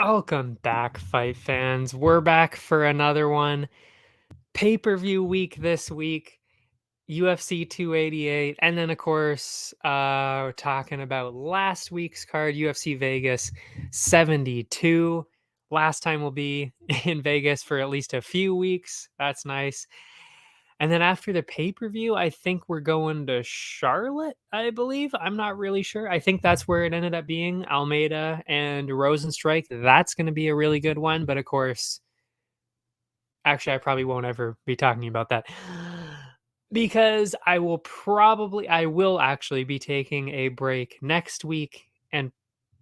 Welcome back, fight fans. We're back for another one. Pay-per-view week this week, UFC 288, and then of course, we're talking about last week's card, UFC Vegas 72. Last time we'll be in Vegas for at least a few weeks. That's nice. And then after the pay-per-view, I think we're going to Charlotte, I believe. I'm not really sure. I think that's where it ended up being, Almeida and Rosenstrike. That's going to be a really good one. But of course, actually, I probably won't ever be talking about that because I will actually be taking a break next week. And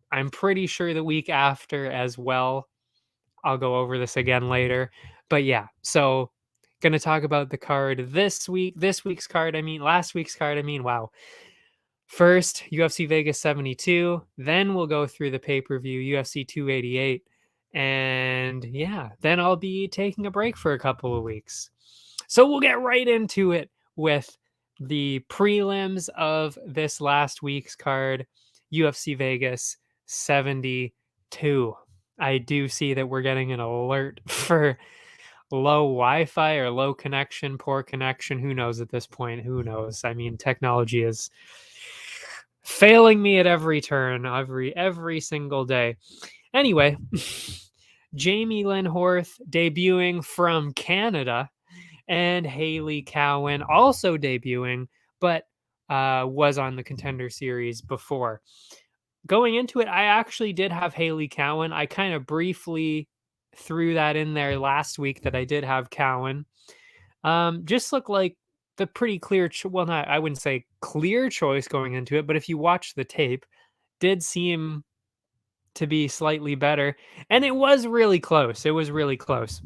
I'm pretty sure the week after as well. I'll go over this again later. But yeah, so going to talk about the card this week's card. Last week's card. Wow. First, UFC Vegas 72. Then we'll go through the pay-per-view UFC 288. And yeah, then I'll be taking a break for a couple of weeks. So we'll get right into it with the prelims of this last week's card, UFC Vegas 72. I do see that we're getting an alert for low Wi-Fi or low connection, poor connection. Who knows at this point? Who knows? Technology is failing me at every turn, every single day. Anyway, Jamie Lynn Horth debuting from Canada, and Haley Cowan also debuting, but was on the Contender Series before. Going into it, I actually did have Haley Cowan. I kind of briefly threw that in there last week that I did have Cowan. Just looked like the pretty clear, I wouldn't say clear choice going into it, but if you watch the tape, did seem to be slightly better. And it was really close. It was really close.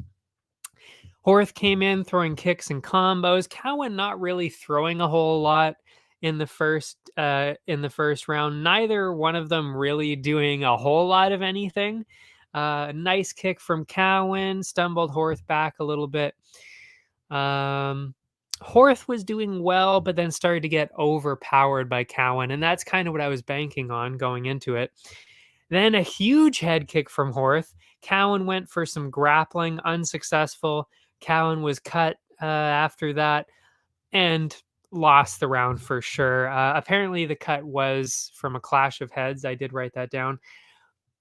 Horth came in throwing kicks and combos. Cowan not really throwing a whole lot in the first round. Neither one of them really doing a whole lot of anything. Nice kick from Cowan, stumbled Horth back a little bit. Horth was doing well, but then started to get overpowered by Cowan, and that's kind of what I was banking on going into it. Then a huge head kick from Horth. Cowan went for some grappling, unsuccessful. Cowan was cut after that and lost the round for sure. Apparently, the cut was from a clash of heads. I did write that down,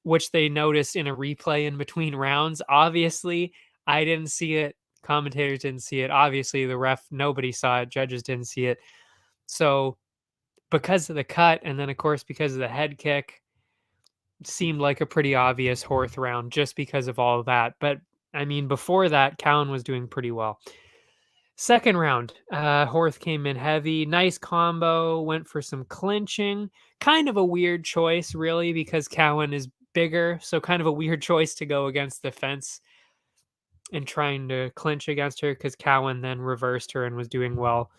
which they noticed in a replay in between rounds. Obviously, I didn't see it. Commentators didn't see it. Obviously, the ref, nobody saw it. Judges didn't see it. So, because of the cut, and then, of course, because of the head kick, seemed like a pretty obvious Horth round just because of all of that. But before that, Cowan was doing pretty well. Second round, Horth came in heavy, nice combo, went for some clinching. Kind of a weird choice, really, because Cowan is bigger, so kind of a weird choice to go against the fence and trying to clinch against her, because Cowan then reversed her and was doing well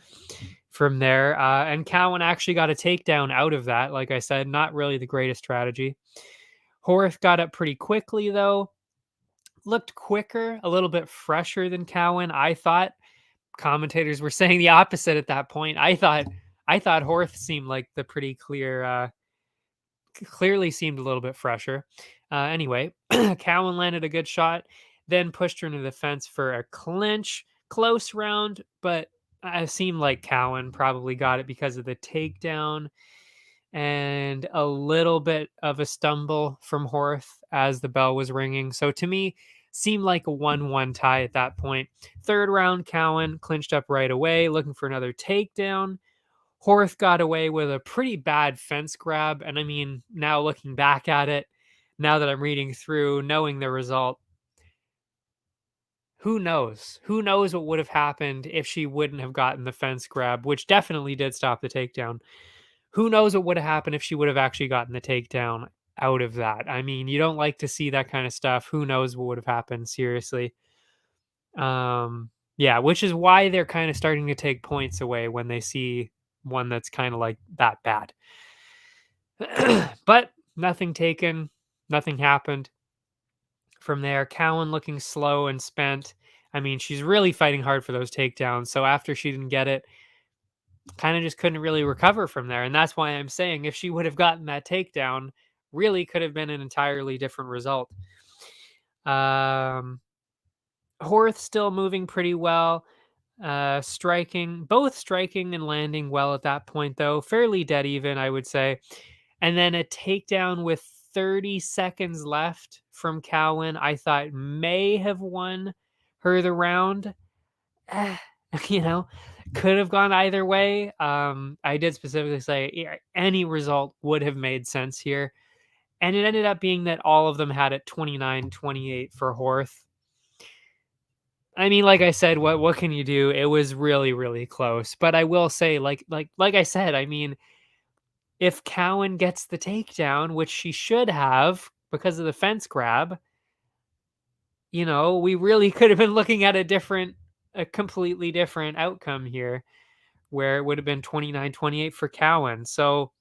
from there. And Cowan actually got a takedown out of that. Like I said, not really the greatest strategy. Horth got up pretty quickly, though. Looked quicker, a little bit fresher than Cowan, I thought. Commentators were saying the opposite at that point. I thought Horth seemed like the pretty clearly seemed a little bit fresher. Anyway, Cowan landed a good shot, then pushed her into the fence for a clinch. Close round, but it seemed like Cowan probably got it because of the takedown and a little bit of a stumble from Horth as the bell was ringing. So to me, seemed like a 1-1 tie at that point. Third round, Cowan clinched up right away, looking for another takedown. Horth got away with a pretty bad fence grab. And now looking back at it, now that I'm reading through, knowing the result, who knows? Who knows what would have happened if she wouldn't have gotten the fence grab, which definitely did stop the takedown. Who knows what would have happened if she would have actually gotten the takedown out of that? You don't like to see that kind of stuff. Who knows what would have happened, seriously. Yeah, which is why they're kind of starting to take points away when they see one that's kind of like that bad. But nothing taken, nothing happened. From there, Cowan looking slow and spent. She's really fighting hard for those takedowns. So after she didn't get it, kind of just couldn't really recover from there. And that's why I'm saying if she would have gotten that takedown, really could have been an entirely different result. Horth still moving pretty well. Both striking and landing well at that point, though. Fairly dead even, I would say. And then a takedown with 30 seconds left from Cowan, I thought may have won her the round. Eh, you know, could have gone either way. I did specifically say any result would have made sense here. And it ended up being that all of them had it 29-28 for Horth. I mean, like I said, what can you do? It was really, really close. But I will say, like I said, I mean, if Cowan gets the takedown, which she should have because of the fence grab, we really could have been looking at a completely different outcome here, where it would have been 29-28 for Cowan. So,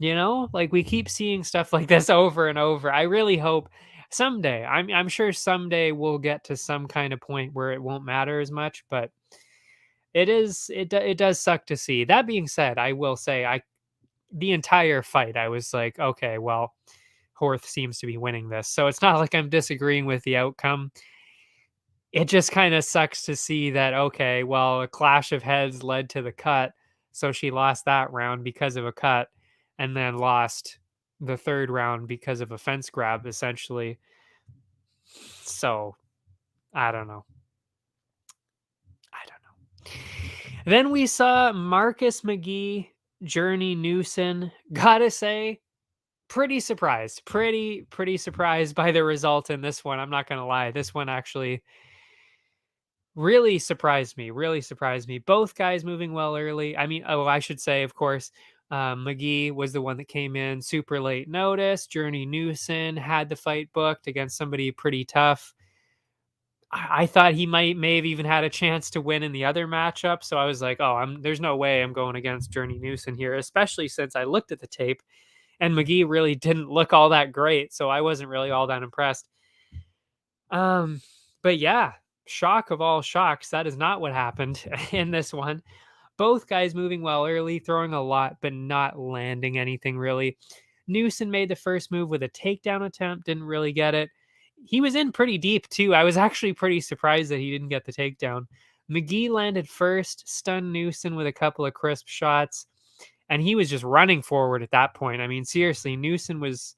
like we keep seeing stuff like this over and over. I really hope someday, I'm sure someday we'll get to some kind of point where it won't matter as much, but it does suck to see. That being said, I will say the entire fight I was like, okay, well, Horth seems to be winning this. So it's not like I'm disagreeing with the outcome. It just kind of sucks to see that, okay, well, a clash of heads led to the cut. So she lost that round because of a cut and then lost the third round because of a fence grab, essentially. So I don't know. I don't know. Then we saw Marcus McGee, Journey Newson. Gotta say, pretty surprised. Pretty surprised by the result in this one. I'm not gonna lie. This one actually really surprised me. Really surprised me. Both guys moving well early. I mean, I should say, of course, McGee was the one that came in super late notice. Journey Newson had the fight booked against somebody pretty tough. I thought he may have even had a chance to win in the other matchup. So I was like, oh, there's no way I'm going against Journey Newson here, especially since I looked at the tape and McGee really didn't look all that great. So I wasn't really all that impressed. But yeah, shock of all shocks. That is not what happened in this one. Both guys moving well early, throwing a lot, but not landing anything really. Newson made the first move with a takedown attempt, didn't really get it. He was in pretty deep too. I was actually pretty surprised that he didn't get the takedown. McGee landed first, stunned Newson with a couple of crisp shots, and he was just running forward at that point. I mean, seriously, Newson was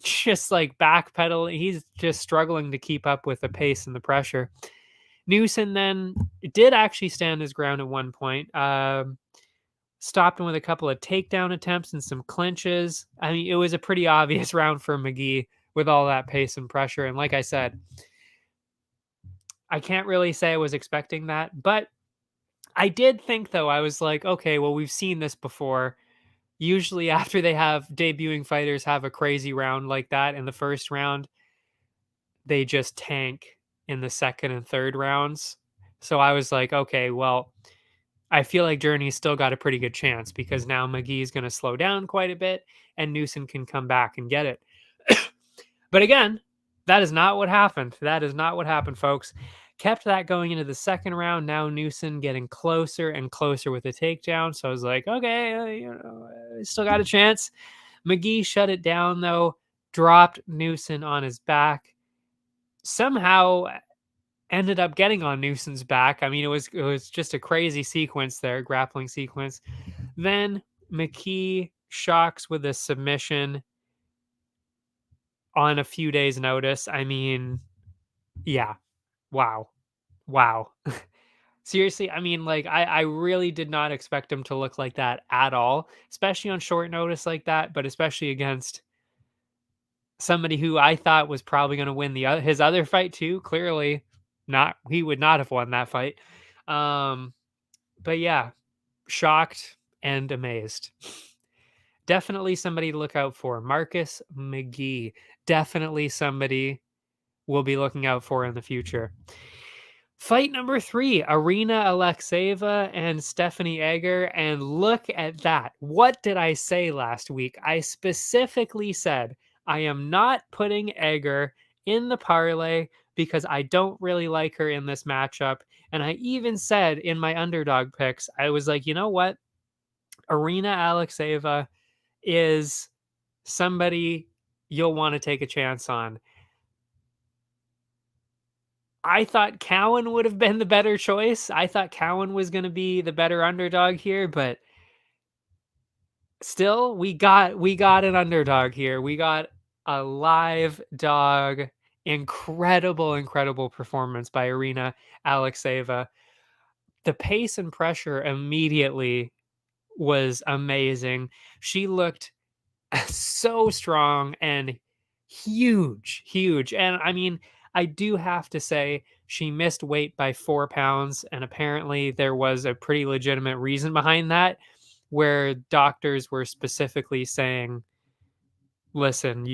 just like backpedaling. He's just struggling to keep up with the pace and the pressure. Newson then did actually stand his ground at one point. Stopped him with a couple of takedown attempts and some clinches. I mean, it was a pretty obvious round for McGee with all that pace and pressure. And like I said, I can't really say I was expecting that, but I did think, though, I was like, okay, well, we've seen this before. Usually after they have debuting fighters have a crazy round like that in the first round, they just tank in the second and third rounds. So I was like, okay, well, I feel like Journey's still got a pretty good chance because now McGee's going to slow down quite a bit and Newson can come back and get it. But again, that is not what happened. That is not what happened, folks. Kept that going into the second round. Now Newson getting closer and closer with the takedown. So I was like, okay, still got a chance. McGee shut it down, though, dropped Newson on his back. Somehow ended up getting on Newson's back. I mean, it was just a crazy sequence there, grappling sequence. Then McKee shocks with a submission on a few days' notice. I mean, yeah. Wow. Seriously, I mean, like, I really did not expect him to look like that at all, especially on short notice like that, but especially against somebody who I thought was probably going to win his other fight too. Clearly, not. He would not have won that fight. But yeah, shocked and amazed. Definitely somebody to look out for. Marcus McGee. Definitely somebody we'll be looking out for in the future. Fight number 3, Arina Alexeyeva and Stephanie Egger. And look at that. What did I say last week? I specifically said I am not putting Egger in the parlay because I don't really like her in this matchup. And I even said in my underdog picks, I was like, you know what? Arina Alexeyeva is somebody you'll want to take a chance on. I thought Cowan would have been the better choice. I thought Cowan was going to be the better underdog here, but still we got an underdog here. We got a live dog. Incredible performance by Irina Alexeyeva. The pace and pressure immediately was amazing. She looked so strong and huge. And I mean, I do have to say she missed weight by 4 pounds, and apparently there was a pretty legitimate reason behind that, where doctors were specifically saying, "Listen,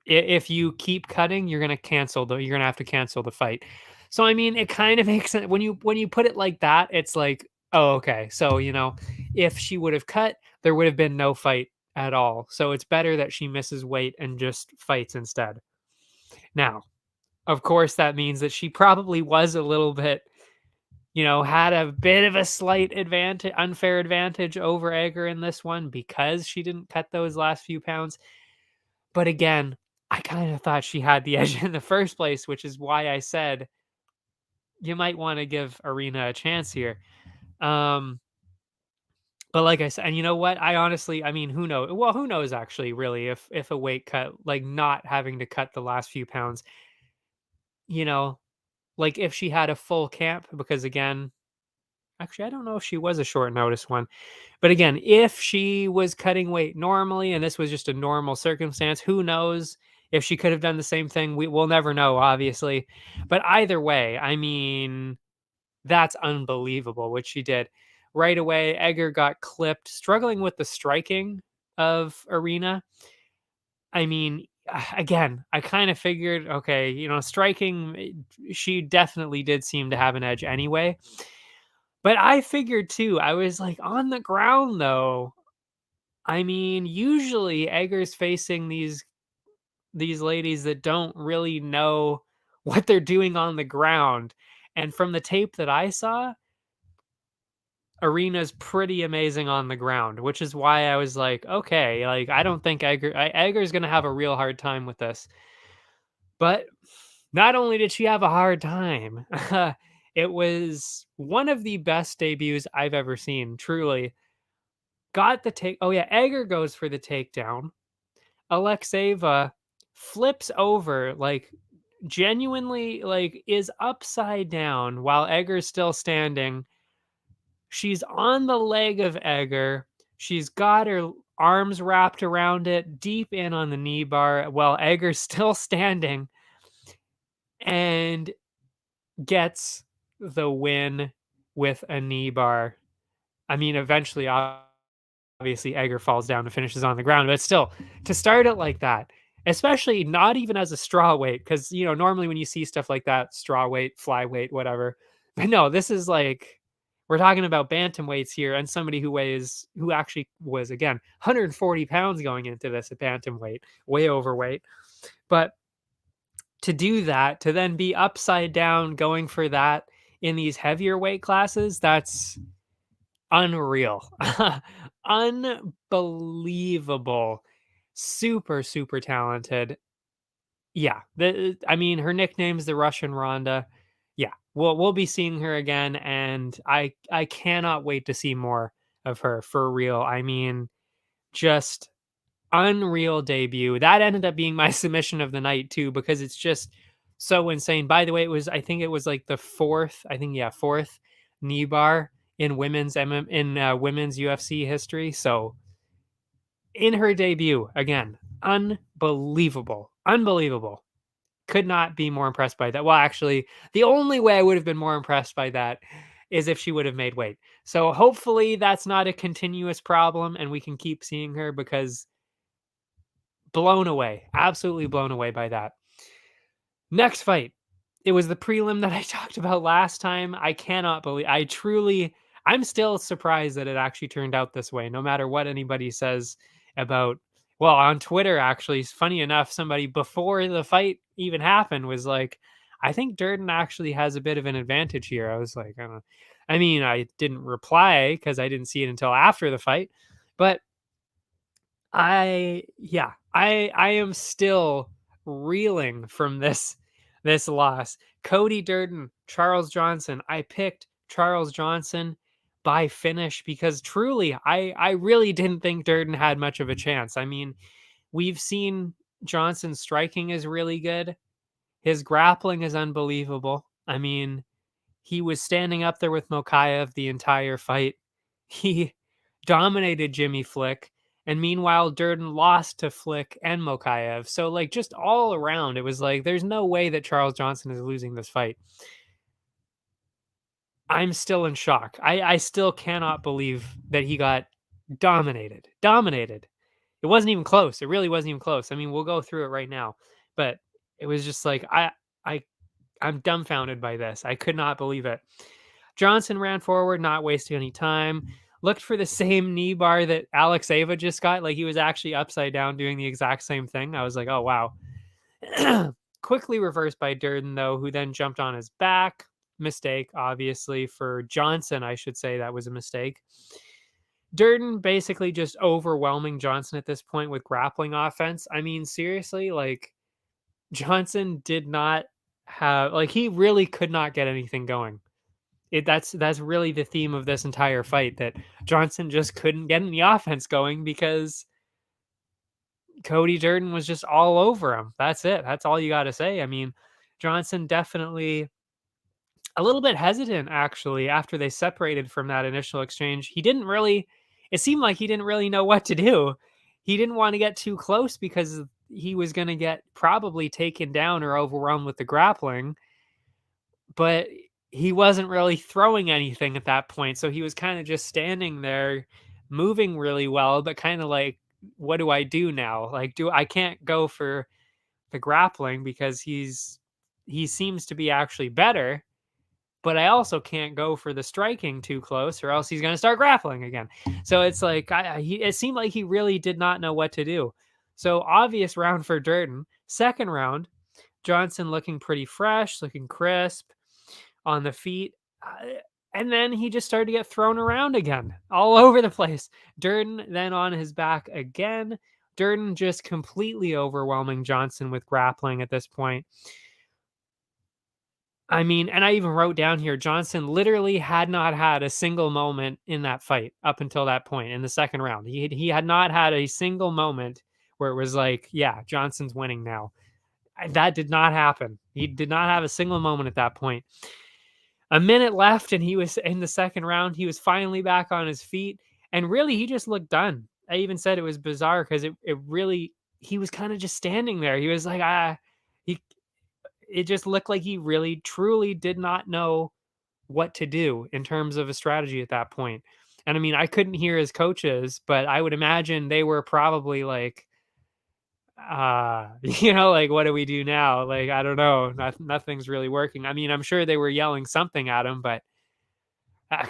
if you keep cutting, you're gonna have to cancel the fight." So I mean, it kind of makes sense when you put it like that. It's like, oh, okay. So if she would have cut, there would have been no fight at all. So it's better that she misses weight and just fights instead. Now, of course, that means that she probably was a little bit, had a bit of a slight advantage, unfair advantage over Egger in this one because she didn't cut those last few pounds. But again, I kind of thought she had the edge in the first place, which is why I said you might want to give Arena a chance here. Um, but like I said, and you know what? I mean, who knows? Well, who knows actually, really, if a weight cut, like not having to cut the last few pounds, you know, like if she had a full camp, because again, actually, I don't know if she was a short notice one. But again, if she was cutting weight normally and this was just a normal circumstance, who knows if she could have done the same thing? We'll never know, obviously. But either way, I mean, that's unbelievable what she did. Right away, Egger got clipped, struggling with the striking of Arena. I mean, again, I kind of figured, okay, striking, she definitely did seem to have an edge anyway. But I figured too, I was like, on the ground though, I mean, usually Egger's facing these ladies that don't really know what they're doing on the ground. And from the tape that I saw, Arena's pretty amazing on the ground, which is why I was like, okay, like I don't think Egger's going to have a real hard time with this. But not only did she have a hard time, it was one of the best debuts I've ever seen, truly. Got the take. Oh yeah, Egger goes for the takedown. Alexeva flips over, like genuinely, like is upside down while Egger's still standing. She's on the leg of Egger. She's got her arms wrapped around it, deep in on the knee bar, while Egger's still standing, and gets the win with a knee bar. I mean, eventually, obviously, Egger falls down and finishes on the ground, but still, to start it like that, especially not even as a straw weight, because normally when you see stuff like that, straw weight, flyweight, whatever. But no, this is like we're talking about bantamweights here, and somebody who actually was again 140 pounds going into this at bantamweight, way overweight. But to do that, to then be upside down going for that in these heavier weight classes, that's unreal. Unbelievable. Super talented. Yeah. I mean, her nickname's the Russian Ronda. Yeah. We'll be seeing her again, and I cannot wait to see more of her for real. I mean, just unreal debut. That ended up being my submission of the night too, because it's just so insane. By the way, I think it was like the fourth knee bar in women's UFC history. So in her debut, again, unbelievable. Could not be more impressed by that. Well, actually, the only way I would have been more impressed by that is if she would have made weight. So hopefully that's not a continuous problem and we can keep seeing her, because blown away, absolutely blown away by that. Next fight. It was the prelim that I talked about last time. I cannot believe, I'm still surprised that it actually turned out this way, no matter what anybody says about, well, on Twitter, actually, funny enough, somebody before the fight even happened was like, I think Durden actually has a bit of an advantage here. I was like, I don't know. I mean, I didn't reply because I didn't see it until after the fight, but I am still reeling from this loss. Cody Durden, Charles Johnson. I picked Charles Johnson by finish because truly I really didn't think Durden had much of a chance. I mean, we've seen Johnson's striking is really good. His grappling is unbelievable. I mean, he was standing up there with Mokaev the entire fight. He dominated Jimmy Flick, and meanwhile Durden lost to Flick and Mokaev. So like just all around, it was like there's no way that Charles Johnson is losing this fight. I'm still in shock. I still cannot believe that he got dominated. Dominated. It wasn't even close. It really wasn't even close. I mean, we'll go through it right now, but it was just like I I'm dumbfounded by this. I could not believe it. Johnson ran forward, not wasting any time. Looked for the same knee bar that Alex Ava just got. Like he was actually upside down doing the exact same thing. I was like, oh, wow. Quickly reversed by Durden, though, who then jumped on his back. Mistake, obviously, for Johnson. I should say that was a mistake. Durden basically just overwhelming Johnson at this point with grappling offense. I mean, seriously, like Johnson did not have, like, he really could not get anything going. That's really the theme of this entire fight, that Johnson just couldn't get any offense going because Cody Durden was just all over him. That's it. That's all you got to say. I mean, Johnson definitely a little bit hesitant actually after they separated from that initial exchange. He didn't really, it seemed like he didn't really know what to do. He didn't want to get too close because he was going to get probably taken down or overwhelmed with the grappling, but he wasn't really throwing anything at that point. So he was kind of just standing there, moving really well, but kind of like, what do I do now? Like, I can't go for the grappling because he seems to be actually better, but I also can't go for the striking too close, or else he's going to start grappling again. So it's like it seemed like he really did not know what to do. So obvious round for Durden. Second round, Johnson looking pretty fresh, looking crisp on the feet. And then he just started to get thrown around again, all over the place. Durden then on his back again. Durden just completely overwhelming Johnson with grappling at this point. I mean, and I even wrote down here, Johnson literally had not had a single moment in that fight up until that point in the second round. He had not had a single moment where it was like, yeah, Johnson's winning now. That did not happen. He did not have a single moment at that point. A minute left, and he was in the second round. He was finally back on his feet, and really, he just looked done. I even said it was bizarre because it really, he was kind of just standing there. He was like, he, it just looked like he really, truly did not know what to do in terms of a strategy at that point. And I mean, I couldn't hear his coaches, but I would imagine they were probably like, like, what do we do now? Like, I don't know. Nothing's really working. I mean, I'm sure they were yelling something at him, but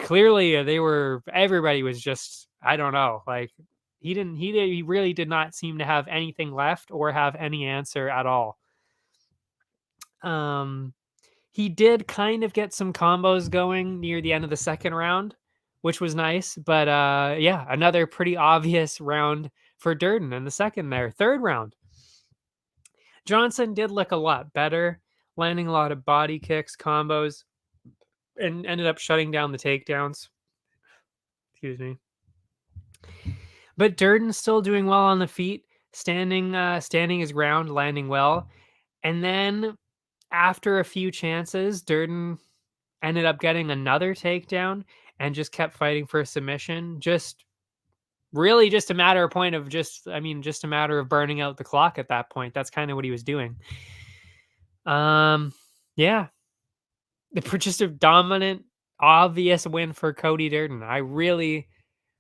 clearly everybody was just, I don't know. Like, he really did not seem to have anything left or have any answer at all. Um, he did kind of get some combos going near the end of the second round, which was nice. But yeah, another pretty obvious round for Durden in the second there. Third round, Johnson did look a lot better, landing a lot of body kicks, combos, and ended up shutting down the takedowns. Excuse me. But Durden's still doing well on the feet, standing his ground, landing well. And then after a few chances, Durden ended up getting another takedown and just kept fighting for a submission. Just really just a matter of point of just a matter of burning out the clock at that point. That's kind of what he was doing. Yeah. Just a dominant, obvious win for Cody Durden. I really,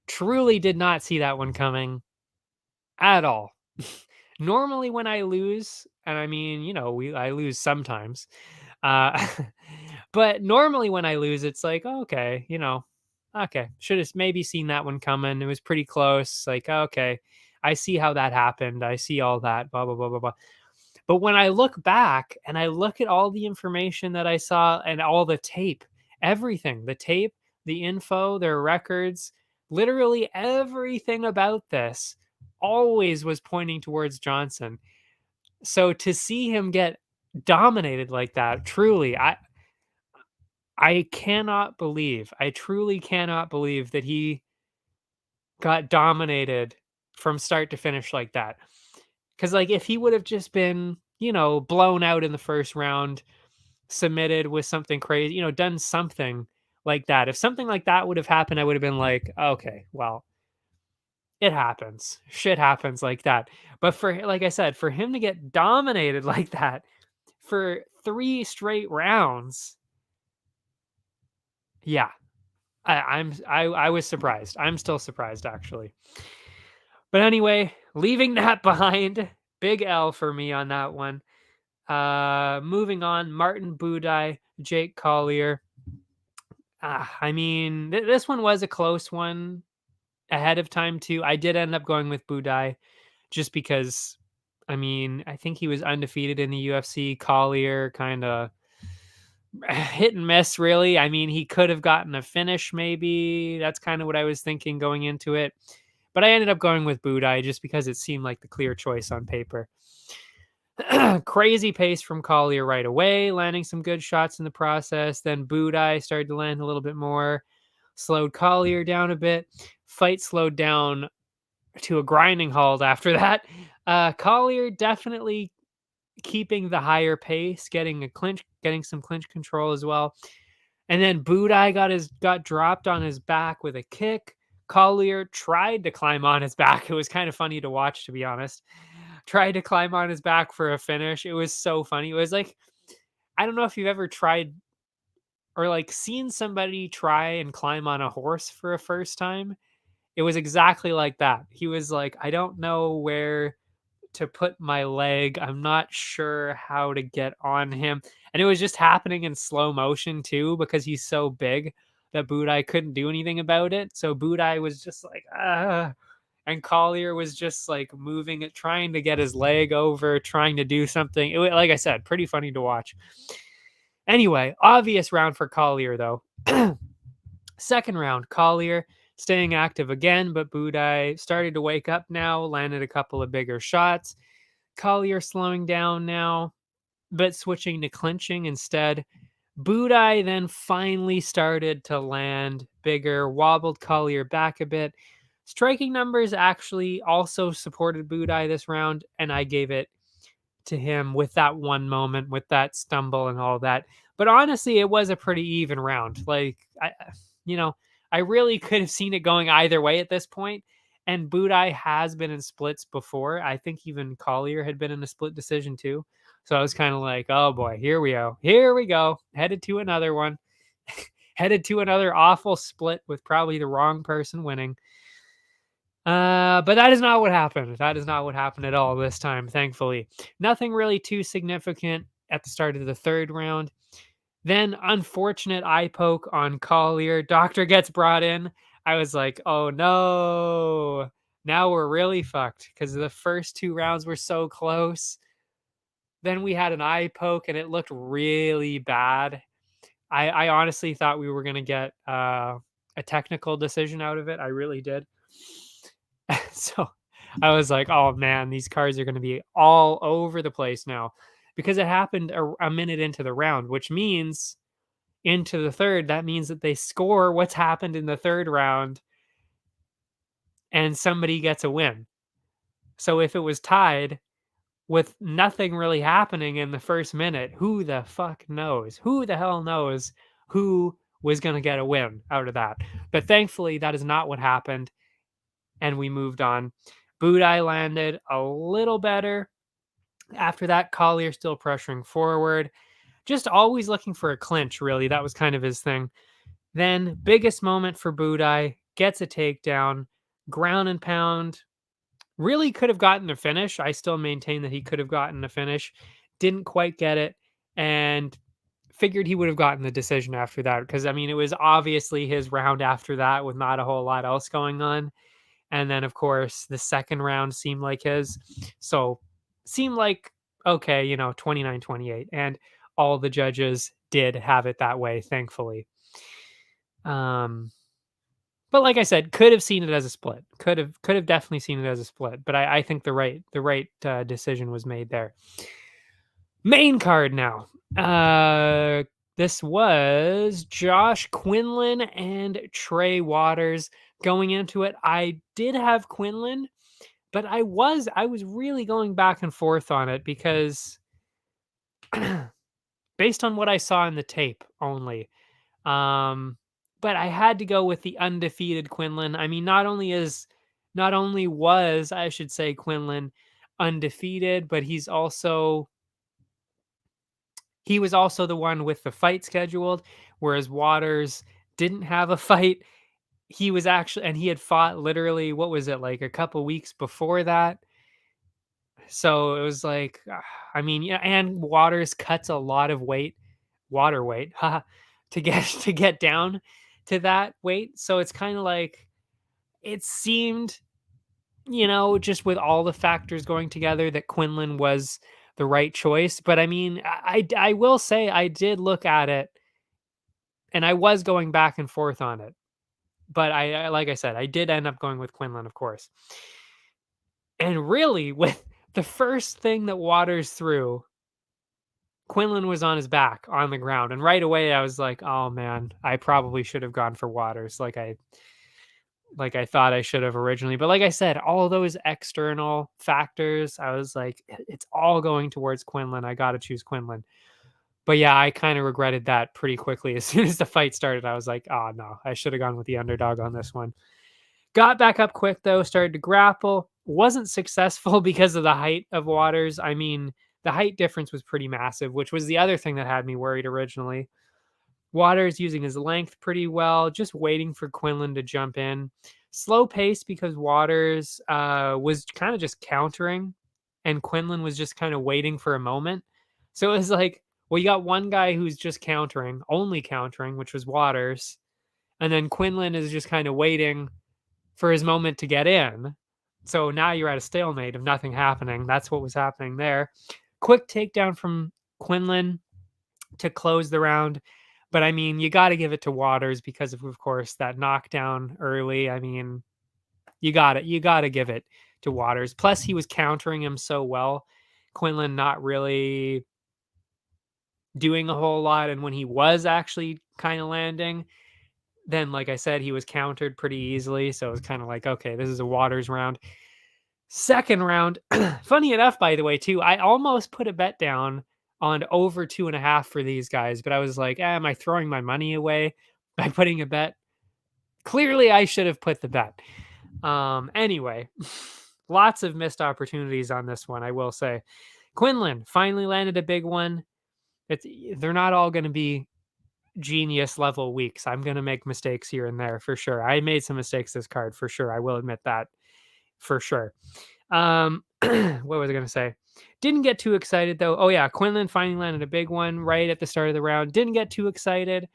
truly did not see that one coming at all. Normally when I lose, and I mean, I lose sometimes. Uh but normally when I lose, it's like, oh, okay, okay, should have maybe seen that one coming. It was pretty close. Like, okay, I see how that happened. I see all that, blah, blah, blah, blah, blah. But when I look back and I look at all the information that I saw and all the tape, everything, the tape, the info, their records, literally everything about this, always was pointing towards Johnson. So to see him get dominated like that, truly, I cannot believe, I truly cannot believe that he got dominated from start to finish like that. Because, like, if he would have just been, blown out in the first round, submitted with something crazy, done something like that. If something like that would have happened, I would have been like, okay, well, it happens. Shit happens like that. But for, like I said, for him to get dominated like that for 3 straight rounds, yeah, I was surprised. I'm still surprised actually. But anyway, leaving that behind, big L for me on that one. Moving on, Martin Budai, Jake Collier. I mean, this one was a close one ahead of time too. I did end up going with Budai just because, I mean, I think he was undefeated in the UFC. Collier kind of hit and miss, really. I mean, he could have gotten a finish, maybe. That's kind of what I was thinking going into it. But I ended up going with Budai just because it seemed like the clear choice on paper. Crazy pace from Collier right away, landing some good shots in the process. Then Budai started to land a little bit more, slowed Collier down a bit. Fight slowed down to a grinding halt after that. Collier definitely keeping the higher pace, getting some clinch control as well. And then Budai got dropped on his back with a kick. Collier tried to climb on his back. It was kind of funny to watch, to be honest. Tried to climb on his back for a finish. It was so funny. It was like, I don't know if you've ever tried or like seen somebody try and climb on a horse for a first time. It was exactly like that. He was like, I don't know where to put my leg. I'm not sure how to get on him. And it was just happening in slow motion too, because he's so big that Budai couldn't do anything about it. So Budai was just like, ah. And Collier was just like moving it, trying to get his leg over, trying to do something. Like I said, pretty funny to watch. Anyway, obvious round for Collier though. Second round, Collier staying active again, but Budai started to wake up now, landed a couple of bigger shots. Collier slowing down now, but switching to clinching instead. Budai then finally started to land bigger, wobbled Collier back a bit. Striking numbers actually also supported Budai this round, and I gave it to him with that one moment, with that stumble and all that. But honestly, it was a pretty even round. Like, I really could have seen it going either way at this point. And Budai has been in splits before. I think even Collier had been in a split decision too. So I was kind of like, oh boy, here we go. Here we go. Headed to another one. Headed to another awful split with probably the wrong person winning. But that is not what happened. That is not what happened at all this time, thankfully. Nothing really too significant at the start of the third round. Then unfortunate eye poke on Collier. Doctor gets brought in. I was like, oh no. Now we're really fucked because the first 2 rounds were so close. Then we had an eye poke and it looked really bad. I honestly thought we were going to get a technical decision out of it. I really did. So I was like, oh man, these cards are going to be all over the place now because it happened a minute into the round, which means into the third, that means that they score what's happened in the third round and somebody gets a win. So if it was tied with nothing really happening in the first minute, who the fuck knows? Who the hell knows who was going to get a win out of that? But thankfully, that is not what happened. And we moved on. Budai landed a little better. After that, Collier still pressuring forward. Just always looking for a clinch, really. That was kind of his thing. Then, biggest moment for Budai, gets a takedown, ground and pound. Really could have gotten a finish. I still maintain that he could have gotten a finish. Didn't quite get it. And figured he would have gotten the decision after that. Because, I mean, it was obviously his round after that with not a whole lot else going on. And then, of course, the second round seemed like his. So, seemed like, okay, 29-28. And all the judges did have it that way, thankfully. But like I said, could have seen it as a split. Could have definitely seen it as a split. But I think the right decision was made there. Main card now. This was Josh Quinlan and Trey Waters going into it. I did have Quinlan, but I was really going back and forth on it because based on what I saw in the tape only. Um, but I had to go with the undefeated Quinlan. I mean, not only was, I should say, Quinlan undefeated, but he was also the one with the fight scheduled, whereas Waters didn't have a fight. He was actually, and he had fought literally, what was it, like a couple weeks before that? So it was like, I mean, yeah, and Waters cuts a lot of weight, water weight, haha, to get down to that weight. So it's kind of like it seemed, just with all the factors going together, that Quinlan was the right choice. But I mean, I will say I did look at it, and I was going back and forth on it. But like I said, I did end up going with Quinlan, of course. And really, with the first thing that Waters threw, Quinlan was on his back on the ground, and right away I was like, "Oh man, I probably should have gone for Waters like I thought I should have originally." But like I said, all those external factors, I was like, it's all going towards Quinlan. I got to choose Quinlan. But yeah, I kind of regretted that pretty quickly. As soon as the fight started, I was like, "Oh no, I should have gone with the underdog on this one." Got back up quick though, started to grapple. Wasn't successful because of the height of Waters. I mean, the height difference was pretty massive, which was the other thing that had me worried originally. Waters using his length pretty well, just waiting for Quinlan to jump in. Slow pace because Waters was kind of just countering, and Quinlan was just kind of waiting for a moment. So it was like, well, you got one guy who's just countering, only countering, which was Waters, and then Quinlan is just kind of waiting for his moment to get in. So now you're at a stalemate of nothing happening. That's what was happening there. Quick takedown from Quinlan to close the round. But I mean, you got to give it to Waters because of course, that knockdown early. I mean, you got to give it to Waters. Plus, he was countering him so well. Quinlan not really doing a whole lot, and when he was actually kind of landing, then like I said, he was countered pretty easily. So it was kind of like, okay, this is a Waters round. Second round, funny enough, by the way, too, I almost put a bet down on over 2.5 for these guys, but I was like, am I throwing my money away by putting a bet? Clearly, I should have put the bet. Anyway, lots of missed opportunities on this one, I will say. Quinlan finally landed a big one. They're not all going to be genius level weeks. I'm going to make mistakes here and there for sure. I made some mistakes this card for sure. I will admit that for sure. What was I going to say? Didn't get too excited though. Oh yeah, Quinlan finally landed a big one right at the start of the round. Didn't get too excited.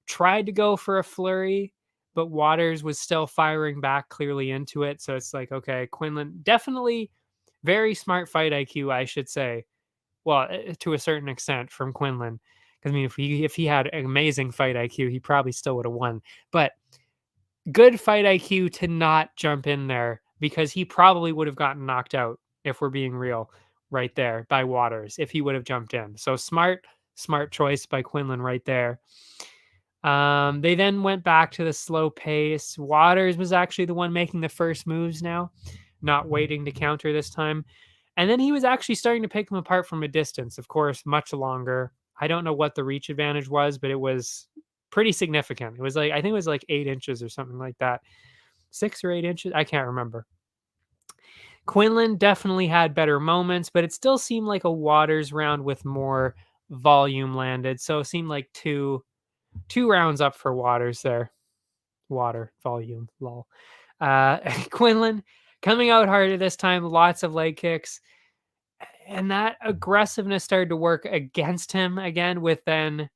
Tried to go for a flurry, but Waters was still firing back clearly into it. So it's like, okay, Quinlan definitely very smart fight IQ, I should say. Well, to a certain extent from Quinlan. Because I mean, if he had amazing fight IQ, he probably still would have won. But good fight IQ to not jump in there because he probably would have gotten knocked out, if we're being real, right there by Waters if he would have jumped in. So smart choice by Quinlan right there. They then went back to the slow pace. Waters was actually the one making the first moves now, not waiting to counter this time. And then he was actually starting to pick them apart from a distance, of course, much longer. I don't know what the reach advantage was, but it was pretty significant. It was like, I think it was like 8 inches or something like that. 6 or 8 inches. I can't remember. Quinlan definitely had better moments, but it still seemed like a Waters round with more volume landed. So it seemed like two rounds up for Waters there. Water volume, lol. Quinlan coming out harder this time, lots of leg kicks. And that aggressiveness started to work against him again, with then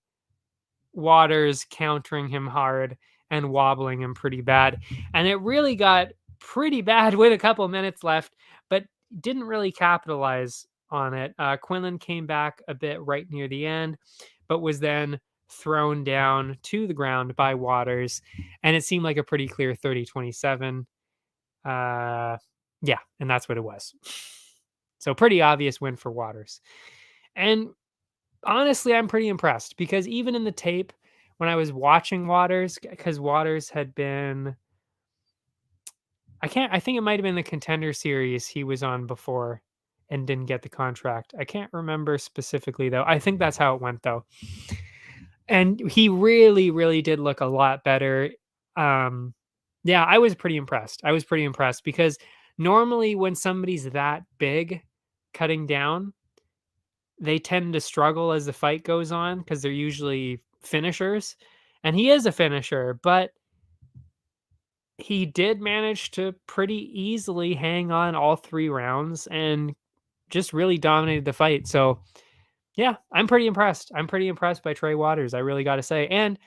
Waters countering him hard and wobbling him pretty bad. And it really got pretty bad with a couple minutes left, but didn't really capitalize on it. Quinlan came back a bit right near the end, but was then thrown down to the ground by Waters, and it seemed like a pretty clear 30-27. Yeah, and that's what it was. So pretty obvious win for Waters. And honestly, I'm pretty impressed because even in the tape, when I was watching Waters, because Waters had been, I think it might have been the Contender Series he was on before and didn't get the contract. I can't remember specifically though. I think that's how it went though. And he really, really did look a lot better. Yeah, I was pretty impressed. I was pretty impressed because normally when somebody's that big cutting down, they tend to struggle as the fight goes on because they're usually finishers. And he is a finisher, but he did manage to pretty easily hang on all 3 rounds and just really dominated the fight. So, yeah, I'm pretty impressed. I'm pretty impressed by Trey Waters, I really got to say. And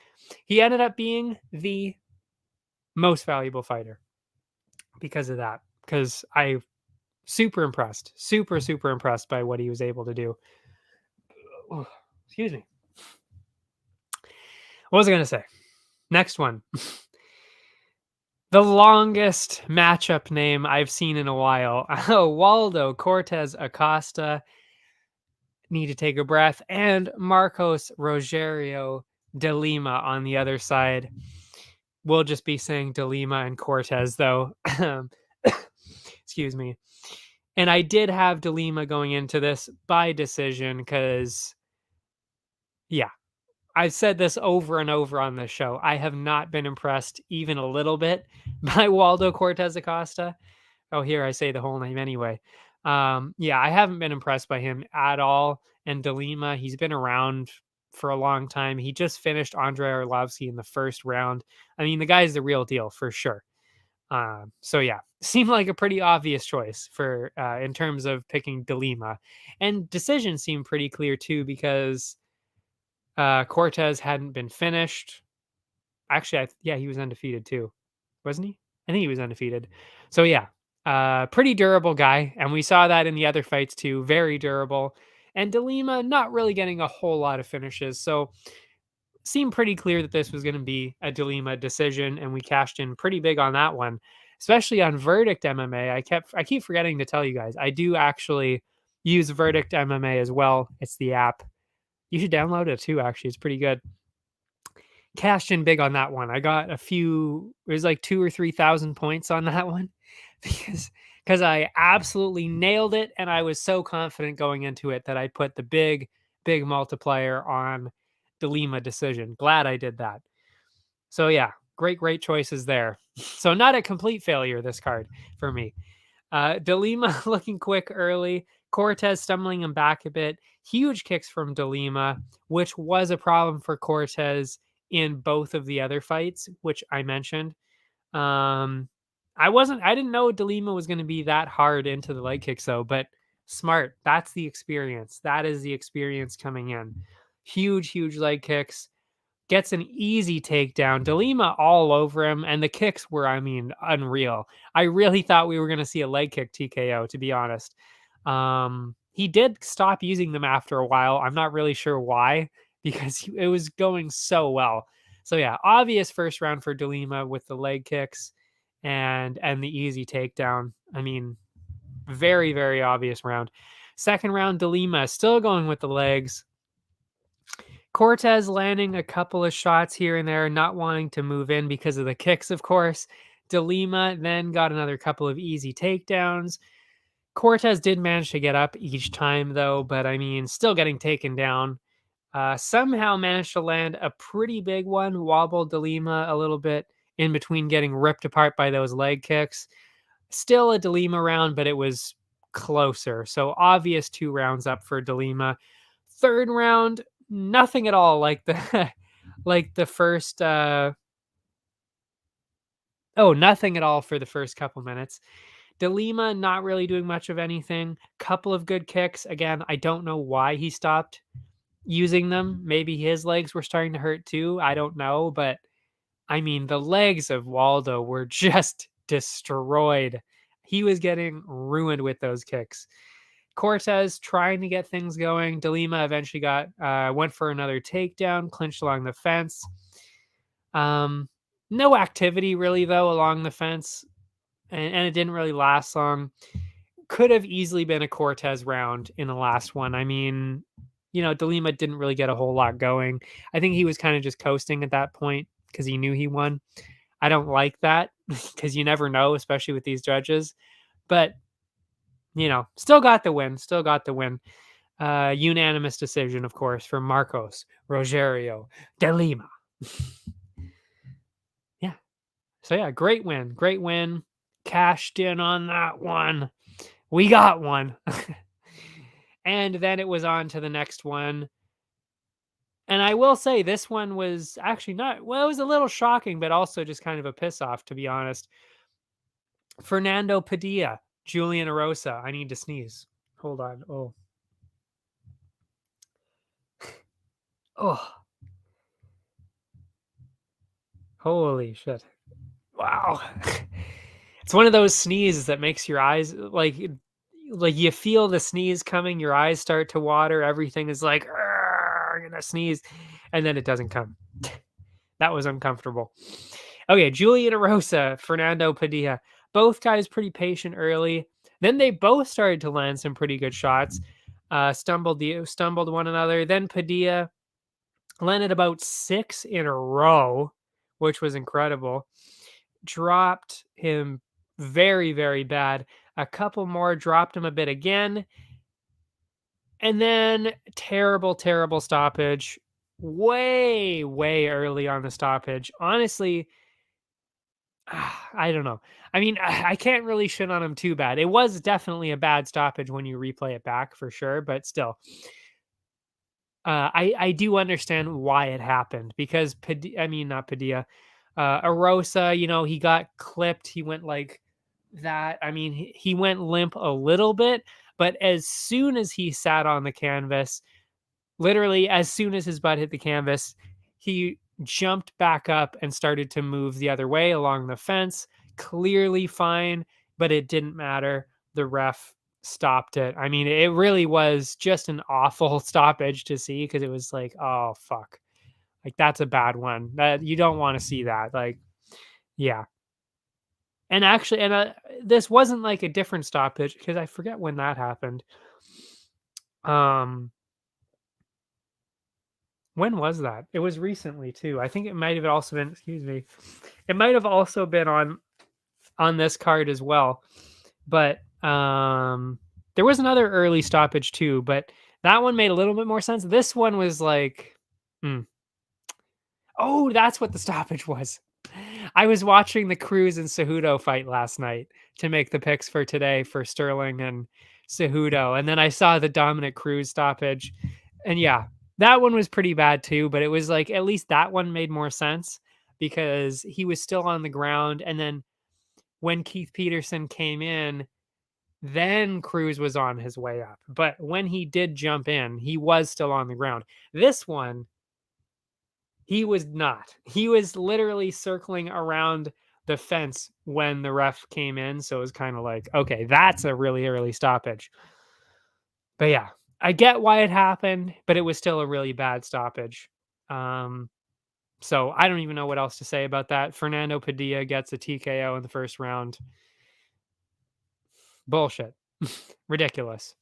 he ended up being the most valuable fighter because of that. Because I super impressed, super impressed by what he was able to do. Oh, excuse me. What was I going to say? Next one. The longest matchup name I've seen in a while. Waldo Cortez Acosta. Need to take a breath. And Marcos Rogerio de Lima on the other side. We'll just be saying de Lima and Cortez, though. Excuse me. And I did have de Lima going into this by decision because, yeah, I've said this over and over on this show. I have not been impressed even a little bit by Waldo Cortez Acosta. Oh, here I say the whole name anyway. Yeah, I haven't been impressed by him at all. And de Lima, he's been around for a long time. He just finished Andrei Arlovsky in the first round. I mean, the guy's the real deal for sure. So yeah, seemed like a pretty obvious choice for in terms of picking de Lima. And decision seemed pretty clear too because Cortez hadn't been finished. Actually, yeah, he was undefeated too, wasn't he? I think he was undefeated. So yeah, pretty durable guy, and we saw that in the other fights too. Very durable, and de Lima not really getting a whole lot of finishes. So seemed pretty clear that this was going to be a de Lima decision, and we cashed in pretty big on that one, especially on Verdict MMA. I keep forgetting to tell you guys, I do actually use Verdict MMA as well. It's the app. You should download it too. Actually, it's pretty good. Cashed in big on that one. I got a few. It was like 2,000 or 3,000 points on that one because I absolutely nailed it, and I was so confident going into it that I put the big multiplier on the Lima decision. Glad I did that. So yeah, great choices there. So not a complete failure this card for me. De Lima looking quick early. Cortez stumbling him back a bit. Huge kicks from de Lima, which was a problem for Cortez in both of the other fights, which I mentioned. I didn't know de Lima was going to be that hard into the leg kicks though, but smart. That's the experience. That is the experience coming in. Huge leg kicks. Gets an easy takedown. De Lima all over him, and the kicks were, I mean, unreal. I really thought we were going to see a leg kick TKO, to be honest. He did stop using them after a while. I'm not really sure why, because it was going so well. So yeah, obvious first round for de Lima with the leg kicks and the easy takedown. I mean, very obvious round. Second round, de Lima still going with the legs. Cortez landing a couple of shots here and there, not wanting to move in because of the kicks, of course. De Lima then got another couple of easy takedowns. Cortez did manage to get up each time, though, but I mean, still getting taken down. Somehow managed to land a pretty big one, wobbled de Lima a little bit in between getting ripped apart by those leg kicks. Still a de Lima round, but it was closer. So obvious 2 rounds up for de Lima. Third round, nothing at all like the like the first nothing at all for the first couple minutes. De Lima not really doing much of anything. Couple of good kicks. Again, I don't know why he stopped using them. Maybe his legs were starting to hurt too. I don't know, but I mean, the legs of Waldo were just destroyed. He was getting ruined with those kicks. Cortez trying to get things going. DeLima eventually went for another takedown, clinched along the fence. No activity really though along the fence, and it didn't really last long. Could have easily been a Cortez round in the last one. I mean, DeLima didn't really get a whole lot going. I think he was kind of just coasting at that point because he knew he won. I don't like that because you never know, especially with these judges. But still got the win. Still got the win. Unanimous decision, of course, for Marcos Rogerio de Lima. Yeah. So yeah, great win. Great win. Cashed in on that one. We got one. And then it was on to the next one. And I will say this one was actually not, well, it was a little shocking, but also just kind of a piss off, to be honest. Fernando Padilla, Julian Erosa. I need to sneeze. Hold on. Oh. Oh. Holy shit. Wow. It's one of those sneezes that makes your eyes like you feel the sneeze coming, your eyes start to water, everything is like, I'm gonna sneeze, and then it doesn't come. That was uncomfortable. Okay, Julian Erosa, Fernando Padilla. Both guys pretty patient early. Then they both started to land some pretty good shots. Stumbled one another. Then Padilla landed about 6 in a row, which was incredible. Dropped him very, very bad. A couple more, dropped him a bit again. And then terrible, terrible stoppage. Way, way early on the stoppage. Honestly, I don't know. I mean, I can't really shit on him too bad. It was definitely a bad stoppage when you replay it back for sure, but still. I do understand why it happened because not Padilla, Arosa, he got clipped. He went like that. I mean, he went limp a little bit, but as soon as he sat on the canvas, literally as soon as his butt hit the canvas, he jumped back up and started to move the other way along the fence. Clearly fine, but it didn't matter. The ref stopped it. I mean, it really was just an awful stoppage to see because it was like, oh fuck. Like that's a bad one. That you don't want to see that. Like, yeah. And actually, this wasn't like a different stoppage because I forget when that happened. When was that? It was recently too. I think it might have also been, excuse me. It might have also been on this card as well. But there was another early stoppage too, but that one made a little bit more sense. This one was like, oh, that's what the stoppage was. I was watching the Cruz and Cejudo fight last night to make the picks for today for Sterling and Cejudo, and then I saw the Dominic Cruz stoppage, and yeah, that one was pretty bad too. But it was like at least that one made more sense because he was still on the ground, and then when Keith Peterson came in, then Cruz was on his way up. But when he did jump in, he was still on the ground. This one, he was not. He was literally circling around the fence when the ref came in. So it was kind of like, okay, that's a really early stoppage. But yeah, I get why it happened, but it was still a really bad stoppage. So I don't even know what else to say about that. Fernando Padilla gets a TKO in the first round. Bullshit. Ridiculous.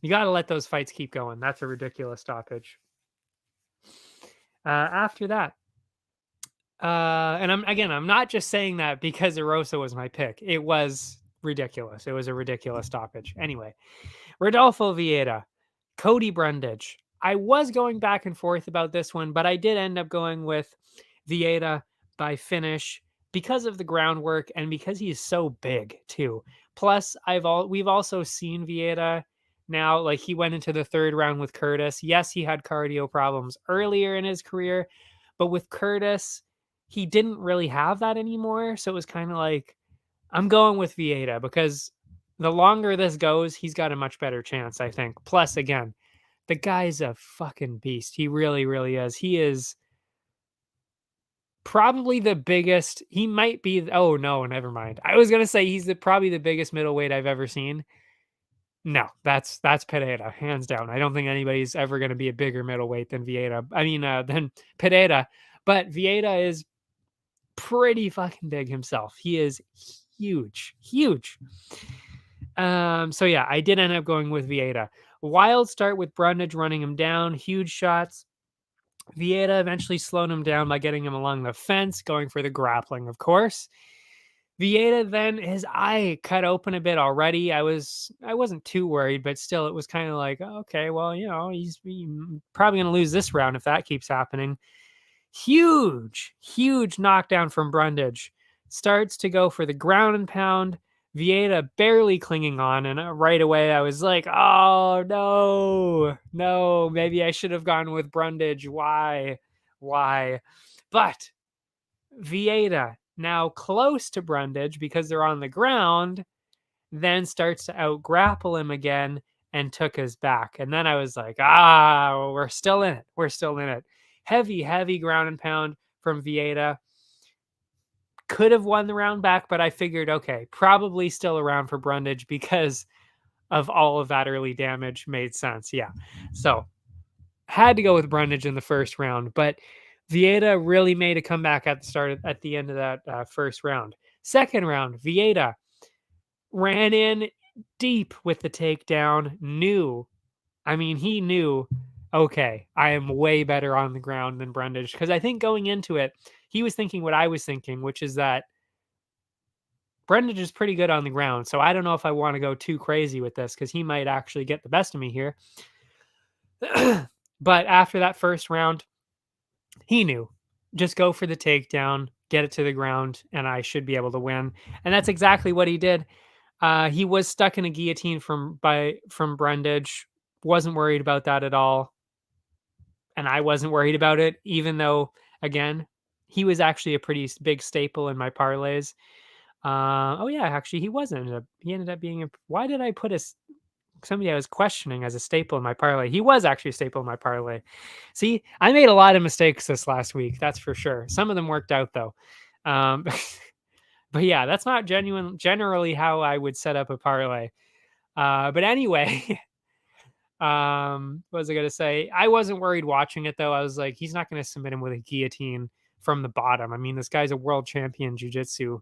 You got to let those fights keep going. That's a ridiculous stoppage. After that, and I'm not just saying that because Erosa was my pick. It was ridiculous. It was a ridiculous stoppage. Anyway, Rodolfo Vieira, Cody Brundage. I was going back and forth about this one, but I did end up going with Vieira by finish because of the groundwork and because he's so big too. Plus, we've also seen Vieira now. Like he went into the third round with Curtis. Yes, he had cardio problems earlier in his career, but with Curtis, he didn't really have that anymore. So it was kind of like, I'm going with Vieira because the longer this goes, he's got a much better chance, I think. Plus, again, the guy's a fucking beast. He really, really is. He is probably the biggest. He might be. Oh no, never mind. I was gonna say he's probably the biggest middleweight I've ever seen. No, that's Pereira, hands down. I don't think anybody's ever going to be a bigger middleweight than Vieira. I mean, than Pereira. But Vieira is pretty fucking big himself. He is huge, huge. So yeah, I did end up going with Vieira. Wild start with Brundage running him down, huge shots. Vieira eventually slowed him down by getting him along the fence, going for the grappling, of course. Vieira then his eye cut open a bit already. I wasn't too worried, but still it was kind of like, okay, well, he's probably going to lose this round if that keeps happening. Huge, huge knockdown from Brundage. Starts to go for the ground and pound. Vieira barely clinging on, and right away I was like, oh no, maybe I should have gone with Brundage. Why? But Vieira, now close to Brundage because they're on the ground, then starts to out grapple him again and took his back. And then I was like, we're still in it. We're still in it. Heavy ground and pound from Vieira. Could have won the round back, but I figured, okay, probably still around for Brundage because of all of that early damage. Made sense. Yeah. So had to go with Brundage in the first round, but Vieira really made a comeback at the end of that first round. Second round, Vieira ran in deep with the takedown. He knew, okay, I am way better on the ground than Brundage, because I think going into it, he was thinking what I was thinking, which is that Brundage is pretty good on the ground. So I don't know if I want to go too crazy with this because he might actually get the best of me here. But after that first round, he knew, just go for the takedown, get it to the ground, and I should be able to win. And that's exactly what he did. He was stuck in a guillotine from Brundage. Wasn't worried about that at all. And I wasn't worried about it, even though, again, he was actually a pretty big staple in my parlays. Actually, he ended up being why did I put somebody I was questioning as a staple in my parlay? He was actually a staple in my parlay. See, I made a lot of mistakes this last week, that's for sure. Some of them worked out though. But yeah, that's not generally how I would set up a parlay. But anyway, what was I gonna say? I wasn't worried watching it though. I was like, he's not gonna submit him with a guillotine from the bottom. I mean, this guy's a world champion jiu-jitsu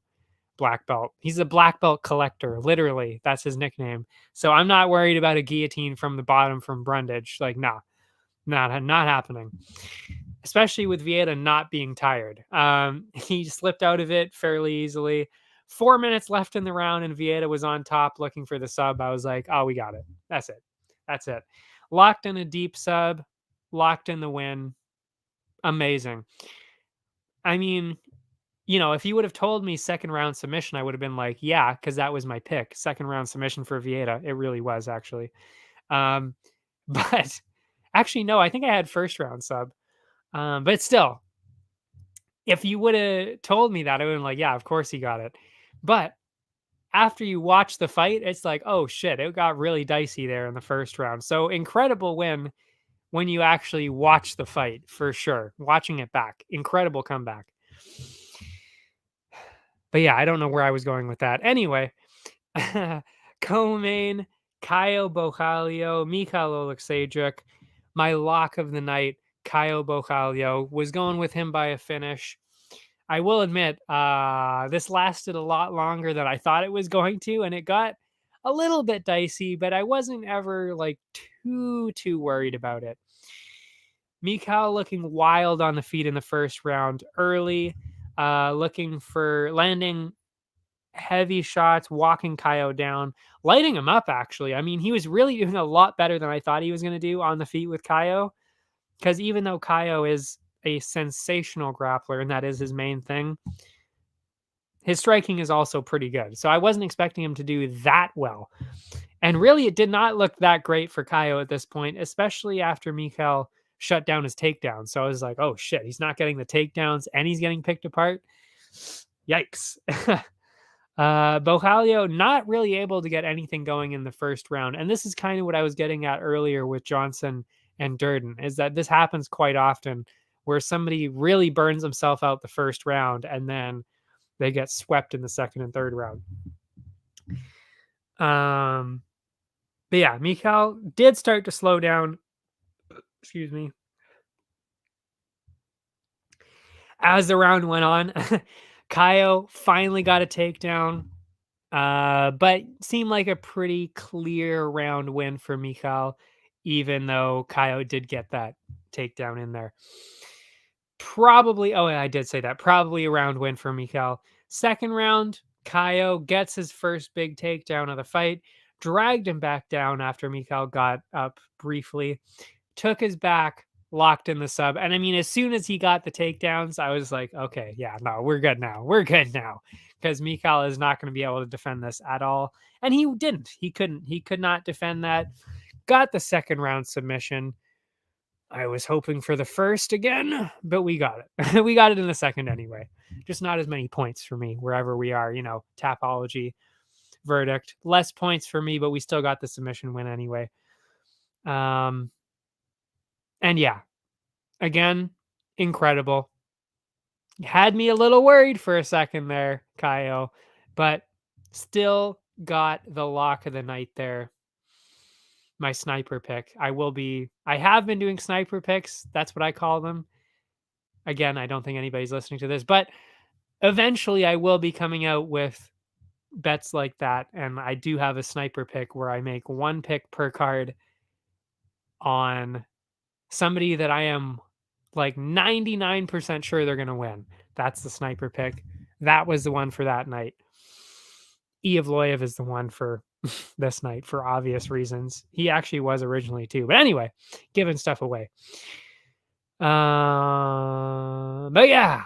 black belt. He's a black belt collector, literally. That's his nickname. So I'm not worried about a guillotine from the bottom from Brundage. Like, nah, not happening. Especially with Vieira not being tired. He slipped out of it fairly easily. 4 minutes left in the round, and Vieira was on top looking for the sub. I was like, oh, we got it. That's it. Locked in a deep sub, locked in the win. Amazing. I mean, if you would have told me second round submission, I would have been like, yeah, because that was my pick. Second round submission for Vieira. It really was, actually. But actually, no, I think I had first round sub. But still, if you would have told me that, I would have been like, yeah, of course he got it. But after you watch the fight, it's like, oh shit, it got really dicey there in the first round. So incredible win when you actually watch the fight, for sure. Watching it back, incredible comeback. But yeah, I don't know where I was going with that. Anyway, co-main, Caio Borralho, Michal Oleksiejczuk. My lock of the night, Caio Borralho, was going with him by a finish. I will admit, this lasted a lot longer than I thought it was going to, and it got a little bit dicey, but I wasn't ever like too worried about it. Michal looking wild on the feet in the first round early, looking for landing heavy shots, walking Caio down, lighting him up, actually. I mean, he was really doing a lot better than I thought he was going to do on the feet with Caio, because even though Caio is a sensational grappler and that is his main thing, his striking is also pretty good. So I wasn't expecting him to do that well. And really, it did not look that great for Caio at this point, especially after Michal shut down his takedown. So I was like, oh shit, he's not getting the takedowns and he's getting picked apart. Yikes. Borralho not really able to get anything going in the first round. And this is kind of what I was getting at earlier with Johnson and Durden, is that this happens quite often where somebody really burns himself out the first round and then they get swept in the second and third round. But yeah, Mikhail did start to slow down. Excuse me. As the round went on, Kaio finally got a takedown, but seemed like a pretty clear round win for Mikhail, even though Kaio did get that takedown in there. Probably, oh, yeah, I did say that. Probably a round win for Mikhail. Second round, Kaio gets his first big takedown of the fight, dragged him back down after Mikhail got up briefly, took his back, locked in the sub. And I mean, as soon as he got the takedowns, I was like, okay, yeah, no, we're good now. We're good now. Because Mikhail is not going to be able to defend this at all. And he didn't. He couldn't. He could not defend that. Got the second round submission. I was hoping for the first again, but we got it. We got it in the second anyway. Just not as many points for me wherever we are, Tapology verdict. Less points for me, but we still got the submission win anyway. And yeah, again, incredible. Had me a little worried for a second there, Kaio, but still got the lock of the night there. My sniper pick. I have been doing sniper picks. That's what I call them. Again, I don't think anybody's listening to this, but eventually I will be coming out with bets like that. And I do have a sniper pick where I make one pick per card on somebody that I am like 99% sure they're going to win. That's the sniper pick. That was the one for that night. Evloyev is the one for this night for obvious reasons. He actually was originally too. But anyway, giving stuff away. But yeah,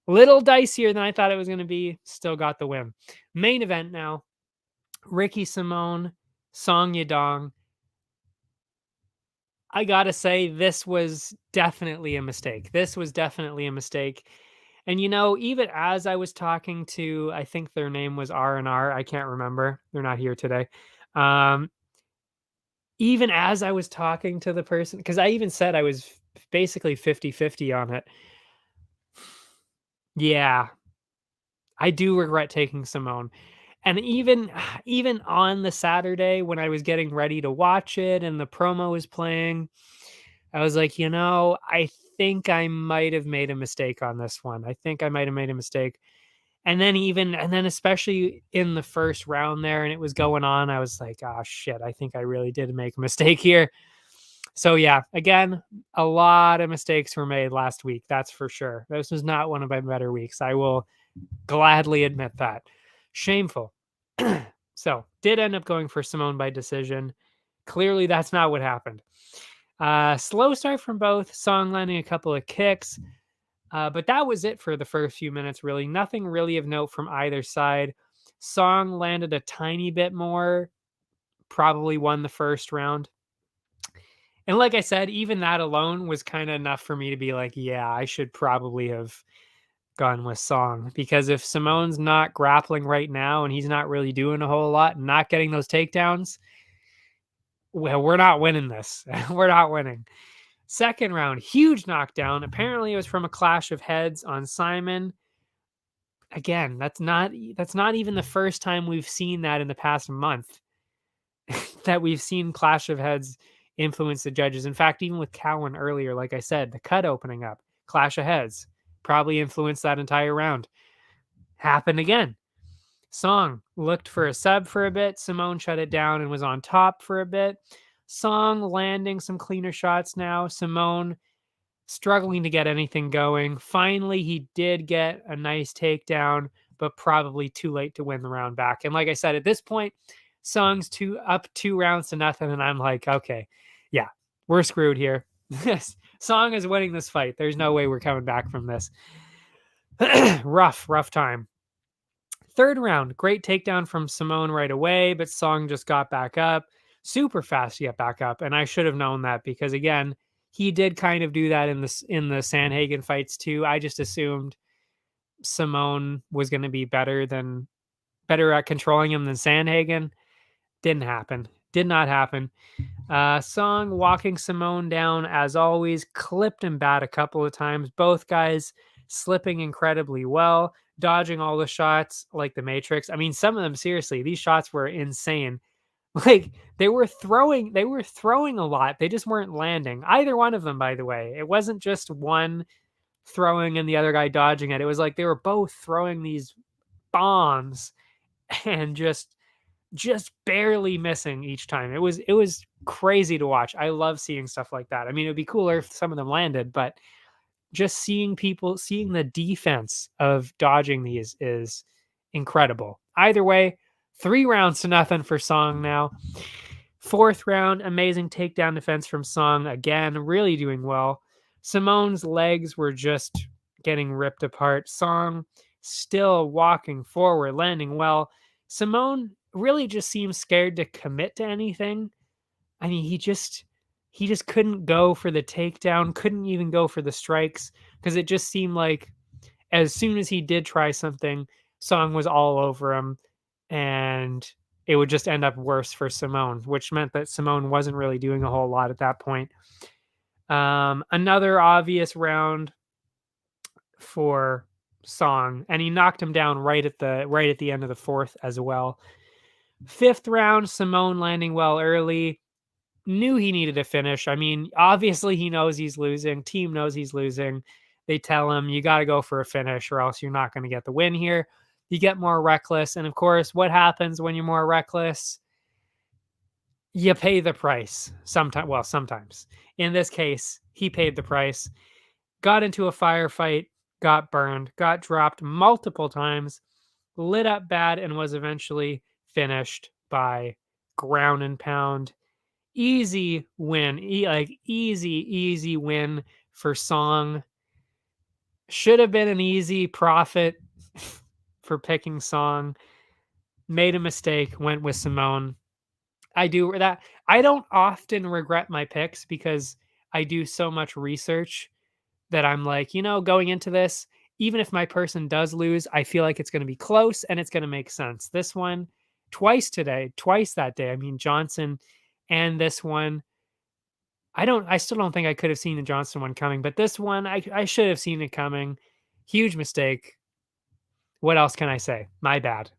little dicier than I thought it was going to be. Still got the win. Main event now. Ricky Simone, Song Yadong. I gotta say, this was definitely a mistake. And even as I was talking to, I think their name was R&R. I can't remember. They're not here today. Even as I was talking to the person, because I even said I was basically 50-50 on it. Yeah, I do regret taking Simone. And even on the Saturday when I was getting ready to watch it and the promo was playing, I was like, I think I might have made a mistake on this one. I think I might have made a mistake. And then especially in the first round there and it was going on, I was like, oh shit, I think I really did make a mistake here. So yeah, again, a lot of mistakes were made last week. That's for sure. This was not one of my better weeks. I will gladly admit that. Shameful. So did end up going for Simone by decision. Clearly that's not what happened. Slow start from both. Song landing a couple of kicks. But that was it for the first few minutes, really. Nothing really of note from either side. Song landed a tiny bit more, probably won the first round. And like I said, even that alone was kind of enough for me to be like, yeah, I should probably have gone with Song. Because if Simone's not grappling right now and he's not really doing a whole lot, not getting those takedowns, well, we're not winning this. We're not winning. Second round, huge knockdown. Apparently it was from a clash of heads on Simon. Again, that's not even the first time we've seen that in the past month. That we've seen clash of heads influence the judges. In fact, even with Cowan earlier, like I said, the cut opening up, clash of heads, probably influenced that entire round. Happened again. Song looked for a sub for a bit. Simone shut it down and was on top for a bit. Song landing some cleaner shots now. Simone struggling to get anything going. Finally, he did get a nice takedown, but probably too late to win the round back. And like I said, at this point, Song's up 2-0, and I'm like, okay, yeah, we're screwed here. Song is winning this fight. There's no way we're coming back from this. Rough time. Third round, great takedown from Simone right away, but Song just got back up. Super fast to get back up, and I should have known that because, again, he did kind of do that in the Sandhagen fights too. I just assumed Simone was going to be better at controlling him than Sandhagen. Didn't happen. Did not happen. Song walking Simone down as always, clipped him bad a couple of times. Both guys slipping incredibly well, dodging all the shots like the Matrix. I mean, some of them, seriously, these shots were insane. Like they were throwing a lot. They just weren't landing. Either one of them, by the way. It wasn't just one throwing and the other guy dodging it. It was like they were both throwing these bombs and just barely missing each time. It was crazy to watch. I love seeing stuff like that. I mean, it'd be cooler if some of them landed, but just seeing the defense of dodging these is incredible. Either way, 3 rounds to nothing for Song now. Fourth round, amazing takedown defense from Song. Again, really doing well. Simone's legs were just getting ripped apart. Song still walking forward, landing well. Simone really just seems scared to commit to anything. I mean, he just couldn't go for the takedown, couldn't even go for the strikes, because it just seemed like as soon as he did try something, Song was all over him, and it would just end up worse for Simone, which meant that Simone wasn't really doing a whole lot at that point. Another obvious round for Song, and he knocked him down right at the end of the fourth as well. Fifth round, Simone landing well early. Knew he needed a finish. I mean, obviously he knows he's losing. Team knows he's losing. They tell him, you got to go for a finish or else you're not going to get the win here. You get more reckless. And of course, what happens when you're more reckless? You pay the price. Sometimes. In this case, he paid the price. Got into a firefight, got burned, got dropped multiple times, lit up bad, and was eventually finished by ground and pound. Easy win. Easy win for Song. Should have been an easy profit for picking Song. Made a mistake, went with Simone. I don't often regret my picks because I do so much research that I'm like, going into this, even if my person does lose, I feel like it's going to be close and it's going to make sense. This one, twice that day. I mean, Johnson and this one, I still don't think I could have seen the Johnson one coming, but this one, I should have seen it coming. Huge mistake. What else can I say? My bad.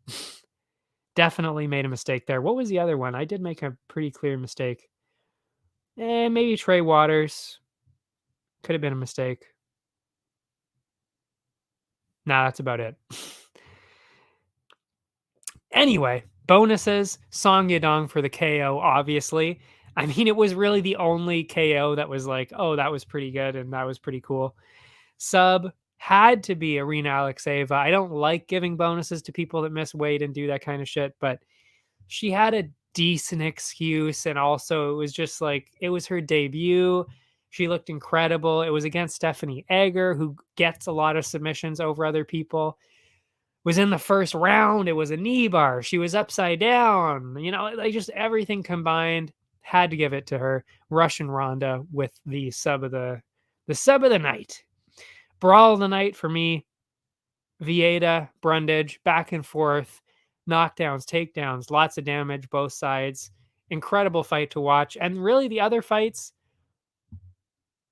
Definitely made a mistake there. What was the other one? I did make a pretty clear mistake. Maybe Trey Waters. Could have been a mistake. Nah, that's about it. Anyway, bonuses. Song Yadong for the KO, obviously. I mean, it was really the only KO that was like, oh, that was pretty good and that was pretty cool. Sub had to be Arena Alexeva. I don't like giving bonuses to people that miss weight and do that kind of shit, but she had a decent excuse. And also, it was just like, it was her debut. She looked incredible. It was against Stephanie Egger, who gets a lot of submissions over other people. Was in the first round. It was a knee bar. She was upside down. Like just everything combined. Had to give it to her. Russian Ronda with the sub of the night. Brawl of the night for me. Vieta, Brundage, back and forth, knockdowns, takedowns, lots of damage, both sides. Incredible fight to watch. And really the other fights,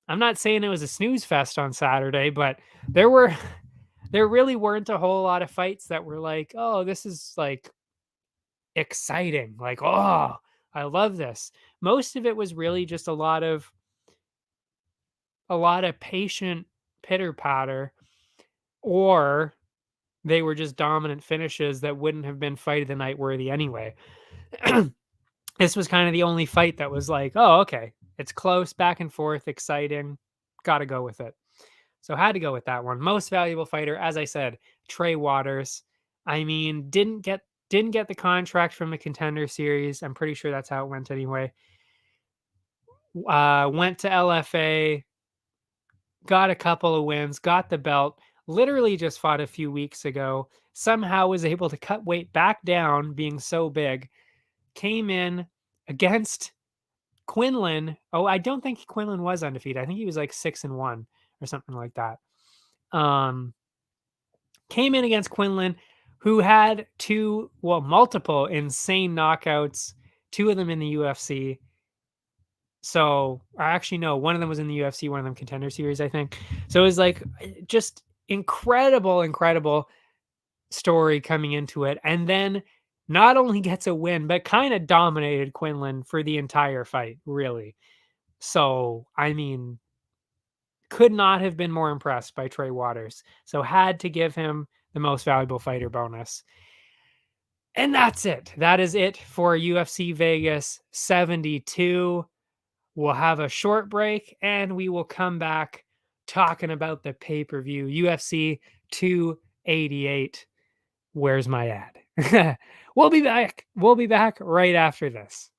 I'm not saying it was a snooze fest on Saturday, but there really weren't a whole lot of fights that were like, oh, this is like exciting. Like, oh, I love this. Most of it was really just a lot of patient pitter patter, or they were just dominant finishes that wouldn't have been fight of the night worthy anyway. This was kind of the only fight that was like, oh, okay, it's close, back and forth, exciting. Got to go with it. So had to go with that one. Most valuable fighter, as I said, Trey Waters. I mean, didn't get the contract from the Contender Series. I'm pretty sure that's how it went anyway. Went to LFA, got a couple of wins, got the belt. Literally just fought a few weeks ago. Somehow was able to cut weight back down, being so big. Came in against Quinlan. Oh, I don't think Quinlan was undefeated. I think he was like 6-1 or something like that. Came in against Quinlan, who had multiple insane knockouts, 2 of them in the UFC. So, actually, no, one of them was in the UFC, one of them Contender Series, I think. So it was like just incredible story coming into it. And then not only gets a win, but kind of dominated Quinlan for the entire fight, really. So, I mean, could not have been more impressed by Trey Waters. So, had to give him the most valuable fighter bonus. And that's it. That is it for UFC Vegas 72. We'll have a short break and we will come back talking about the pay-per-view UFC 288. Where's my ad? We'll be back. We'll be back right after this.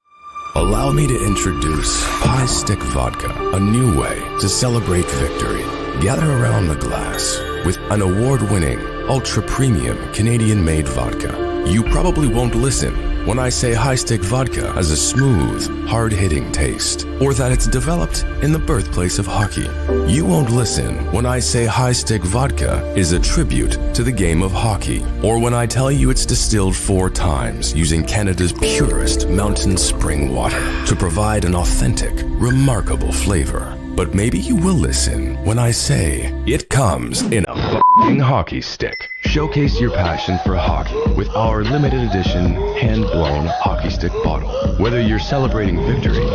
Allow me to introduce Pie Stick Vodka, a new way to celebrate victory. Gather around the glass with an award-winning, ultra-premium Canadian-made vodka. You probably won't listen when I say High Stick Vodka has a smooth, hard-hitting taste, or that it's developed in the birthplace of hockey. You won't listen when I say High Stick Vodka is a tribute to the game of hockey, or when I tell you it's distilled 4 times using Canada's purest mountain spring water to provide an authentic, remarkable flavor. But maybe you will listen when I say it comes in a f***ing hockey stick. Showcase your passion for hockey with our limited edition hand-blown hockey stick bottle. Whether you're celebrating victory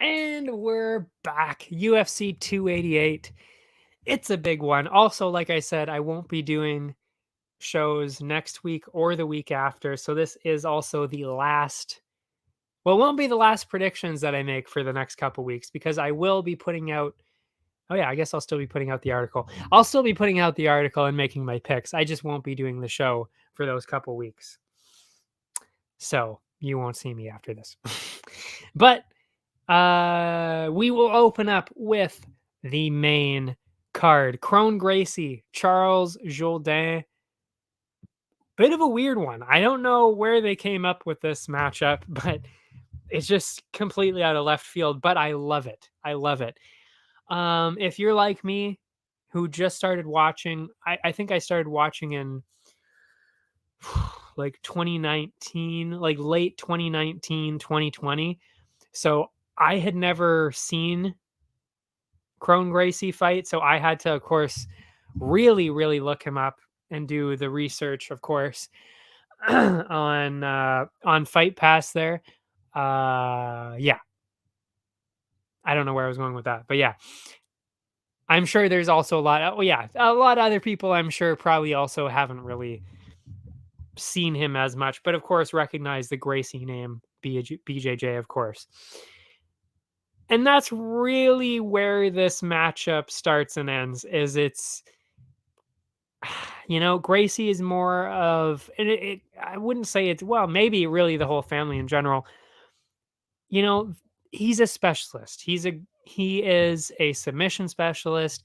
And we're back. UFC 288. It's a big one. Also, like I said, I won't be doing shows next week or the week after. So this is also the last. Well, it won't be the last predictions that I make for the next couple weeks because I will be putting out. Oh, yeah, I guess I'll still be putting out the article. I'll still be putting out the article and making my picks. I just won't be doing the show for those couple weeks. So you won't see me after this. But we will open up with the main card. Kron Gracie, Charles Jourdain. Bit of a weird one. I don't know where they came up with this matchup, but it's just completely out of left field. But I love it. I love it. If you're like me, who just started watching, I think I started watching in like 2019, like late 2019, 2020. So I had never seen Kron Gracie fight, so I had to, of course, really, really look him up and do the research, of course, on Fight Pass there. Yeah. I don't know where I was going with that, but yeah. I'm sure there's also a lot of other people I'm sure probably also haven't really seen him as much, but of course recognize the Gracie name, BJJ, of course. And that's really where this matchup starts and ends. Is it's Gracie is more of, and I wouldn't say it's, well, maybe really the whole family in general. He's a specialist. He is a submission specialist.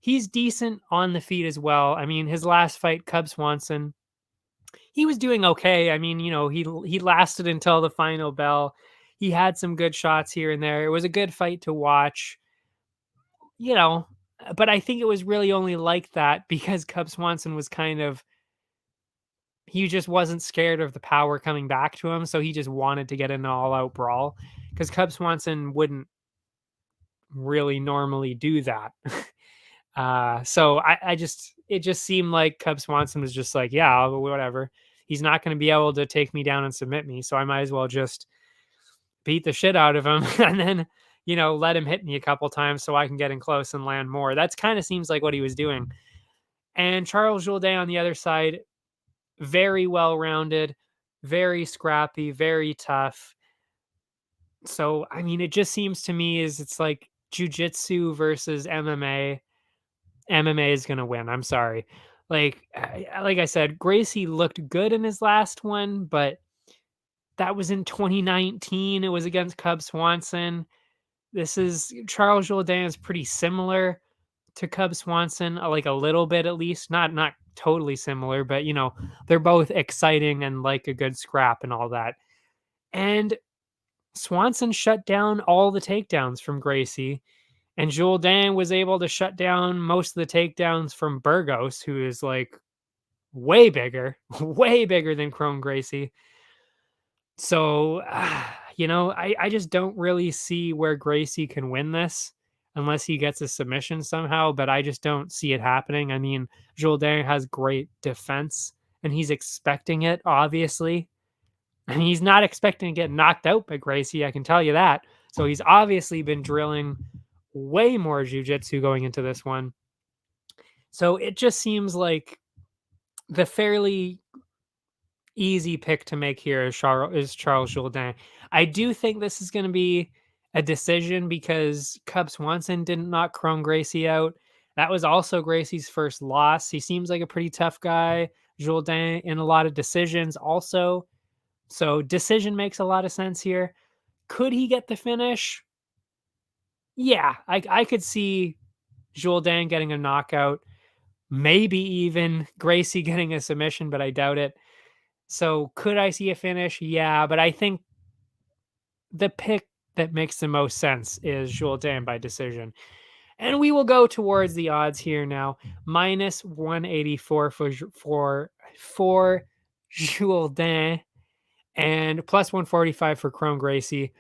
He's decent on the feet as well. I mean, his last fight, Cub Swanson, he was doing okay. I mean, he lasted until the final bell. He had some good shots here and there. It was a good fight to watch. But I think it was really only like that because Cub Swanson was he just wasn't scared of the power coming back to him. So he just wanted to get an all out brawl because Cub Swanson wouldn't really normally do that. So it just seemed like Cub Swanson was just like, yeah, whatever. He's not going to be able to take me down and submit me. So I might as well just beat the shit out of him and then, let him hit me a couple times so I can get in close and land more. That's kind of seems like what he was doing. And Charles Jourdain on the other side, very well-rounded, very scrappy, very tough. So, I mean, it just seems to me it's like jiu-jitsu versus MMA. MMA is going to win. I'm sorry. Like I said, Gracie looked good in his last one, but that was in 2019. It was against Cub Swanson. This is Charles Jourdain is pretty similar to Cub Swanson, like a little bit at least, not totally similar, but they're both exciting and like a good scrap and all that. And Swanson shut down all the takedowns from Gracie, and Jourdain was able to shut down most of the takedowns from Burgos, who is like way bigger, way bigger than Chrome Gracie. So, I just don't really see where Gracie can win this unless he gets a submission somehow, but I just don't see it happening. I mean, Jourdain has great defense and he's expecting it, obviously. And he's not expecting to get knocked out by Gracie, I can tell you that. So he's obviously been drilling way more jiu-jitsu going into this one. So it just seems like the fairly easy pick to make here is Charles Jourdain. I do think this is going to be a decision because Cub Swanson didn't knock Chrome Gracie out. That was also Gracie's first loss. He seems like a pretty tough guy. Jourdain in a lot of decisions also. So decision makes a lot of sense here. Could he get the finish? Yeah, I could see Jourdain getting a knockout. Maybe even Gracie getting a submission, but I doubt it. So could I see a finish? Yeah, but I think the pick that makes the most sense is Jourdain by decision. And we will go towards the odds here now. Minus 184 for Jourdain and plus 145 for Chrome Gracie.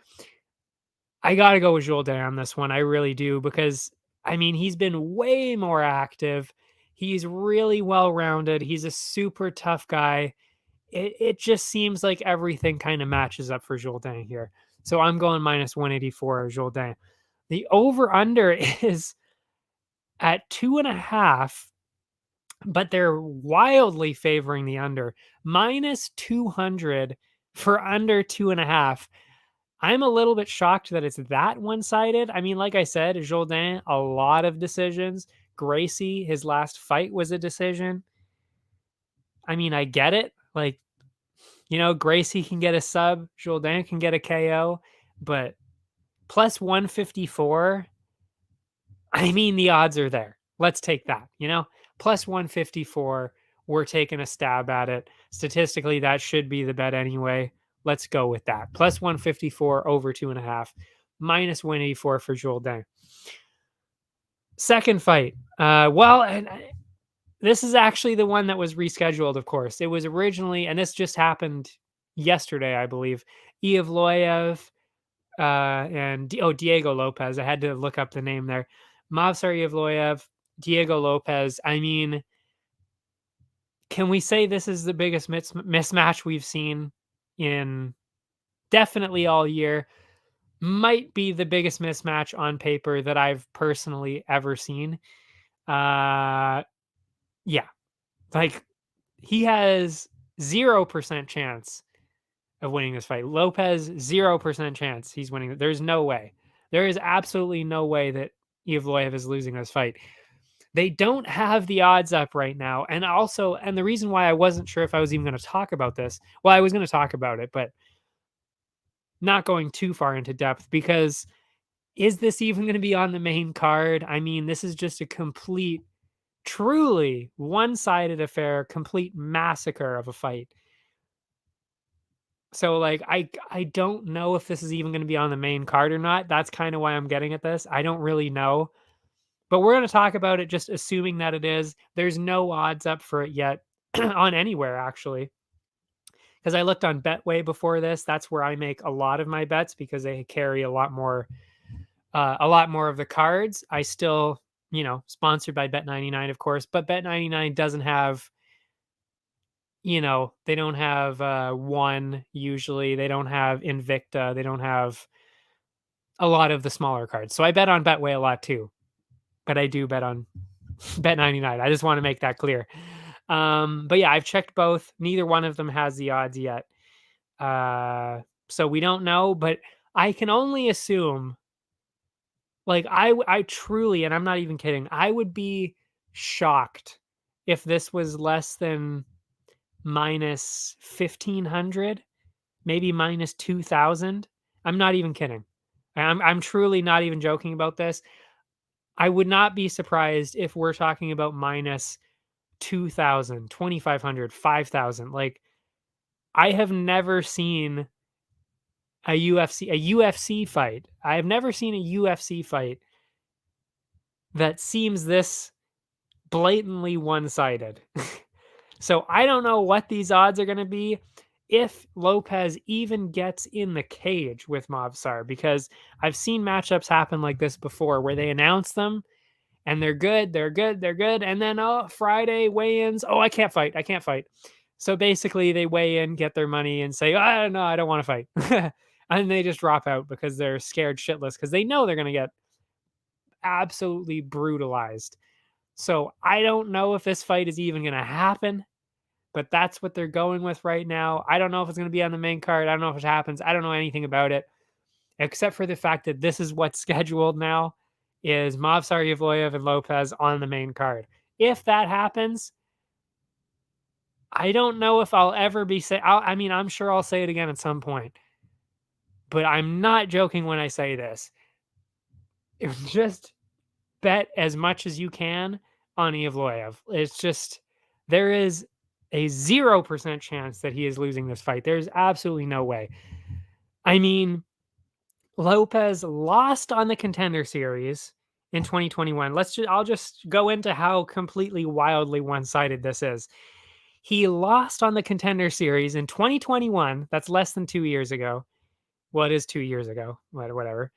I got to go with Jourdain on this one. I really do because, I mean, he's been way more active. He's really well-rounded. He's a super tough guy. It just seems like everything kind of matches up for Jourdain here. So I'm going minus 184 Jourdain. The over-under is at 2.5, but they're wildly favoring the under. Minus 200 for under 2.5. I'm a little bit shocked that it's that one-sided. I mean, like I said, Jourdain, a lot of decisions. Gracie, his last fight was a decision. I mean, I get it. Like, Gracie can get a sub, Jourdain can get a KO, but plus 154, I mean, the odds are there. Let's take that, plus 154, we're taking a stab at it. Statistically, that should be the bet anyway. Let's go with that. Plus 154 over 2.5, minus 184 for Jourdain. Second fight. This is actually the one that was rescheduled, of course. It was originally, and this just happened yesterday, I believe, Iavloyev and Diego Lopez. I had to look up the name there. Movsar Iavloyev, Diego Lopez. I mean, can we say this is the biggest mismatch we've seen in definitely all year? Might be the biggest mismatch on paper that I've personally ever seen. Yeah, like he has 0% chance of winning this fight. Lopez, 0% chance he's winning. There's no way. There is absolutely no way that Iavloyev is losing this fight. They don't have the odds up right now. And the reason why I wasn't sure if I was even going to talk about this, well, I was going to talk about it, but not going too far into depth because is this even going to be on the main card? I mean, this is just a complete, truly one-sided affair, complete massacre of a fight. So like I don't know if this is even going to be on the main card or not. That's kind of why I'm getting at this. I don't really know. But we're going to talk about it just assuming that it is. There's no odds up for it yet on anywhere actually. Because I looked on Betway before this. That's where I make a lot of my bets because they carry a lot more of the cards. I still, sponsored by Bet99, of course, but Bet99 doesn't have, they don't have one usually. They don't have Invicta. They don't have a lot of the smaller cards. So I bet on Betway a lot too, but I do bet on Bet99. I just want to make that clear. But yeah, I've checked both. Neither one of them has the odds yet. So we don't know, but I can only assume, like I truly, and I'm not even kidding, I would be shocked if this was less than minus 1,500, maybe minus 2,000. I'm not even kidding. I'm truly not even joking about this. I would not be surprised if we're talking about minus 2,000, 2,500, 5,000. Like, I have never seen a UFC fight. I have never seen a UFC fight that seems this blatantly one-sided. So I don't know what these odds are going to be if Lopez even gets in the cage with Movsar, because I've seen matchups happen like this before where they announce them and they're good, and then Friday weigh-ins, I can't fight. So basically they weigh in, get their money, and say, oh, no, I don't want to fight. And they just drop out because they're scared shitless because they know they're going to get absolutely brutalized. So I don't know if this fight is even going to happen, but that's what they're going with right now. I don't know if it's going to be on the main card. I don't know if it happens. I don't know anything about it, except for the fact that this is what's scheduled now, is Movsar Evloev and Lopez on the main card. If that happens, I don't know if I'll ever be I'm sure I'll say it again at some point, but I'm not joking when I say this. Just bet as much as you can on Evloev. It's just, there is a 0% chance that he is losing this fight. There's absolutely no way. I mean, Lopez lost on the Contender Series in 2021. I'll just go into how completely wildly one-sided this is. He lost on the Contender Series in 2021. That's less than 2 years ago. Well, it is 2 years ago. Whatever.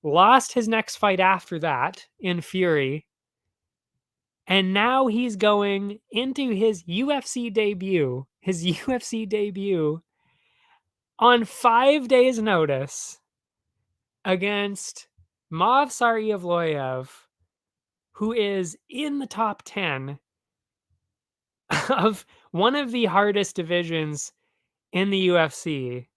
Lost his next fight after that in Fury. And now he's going into his UFC debut on 5 days' notice against Movsar Evloev, who is in the top 10 of one of the hardest divisions in the UFC.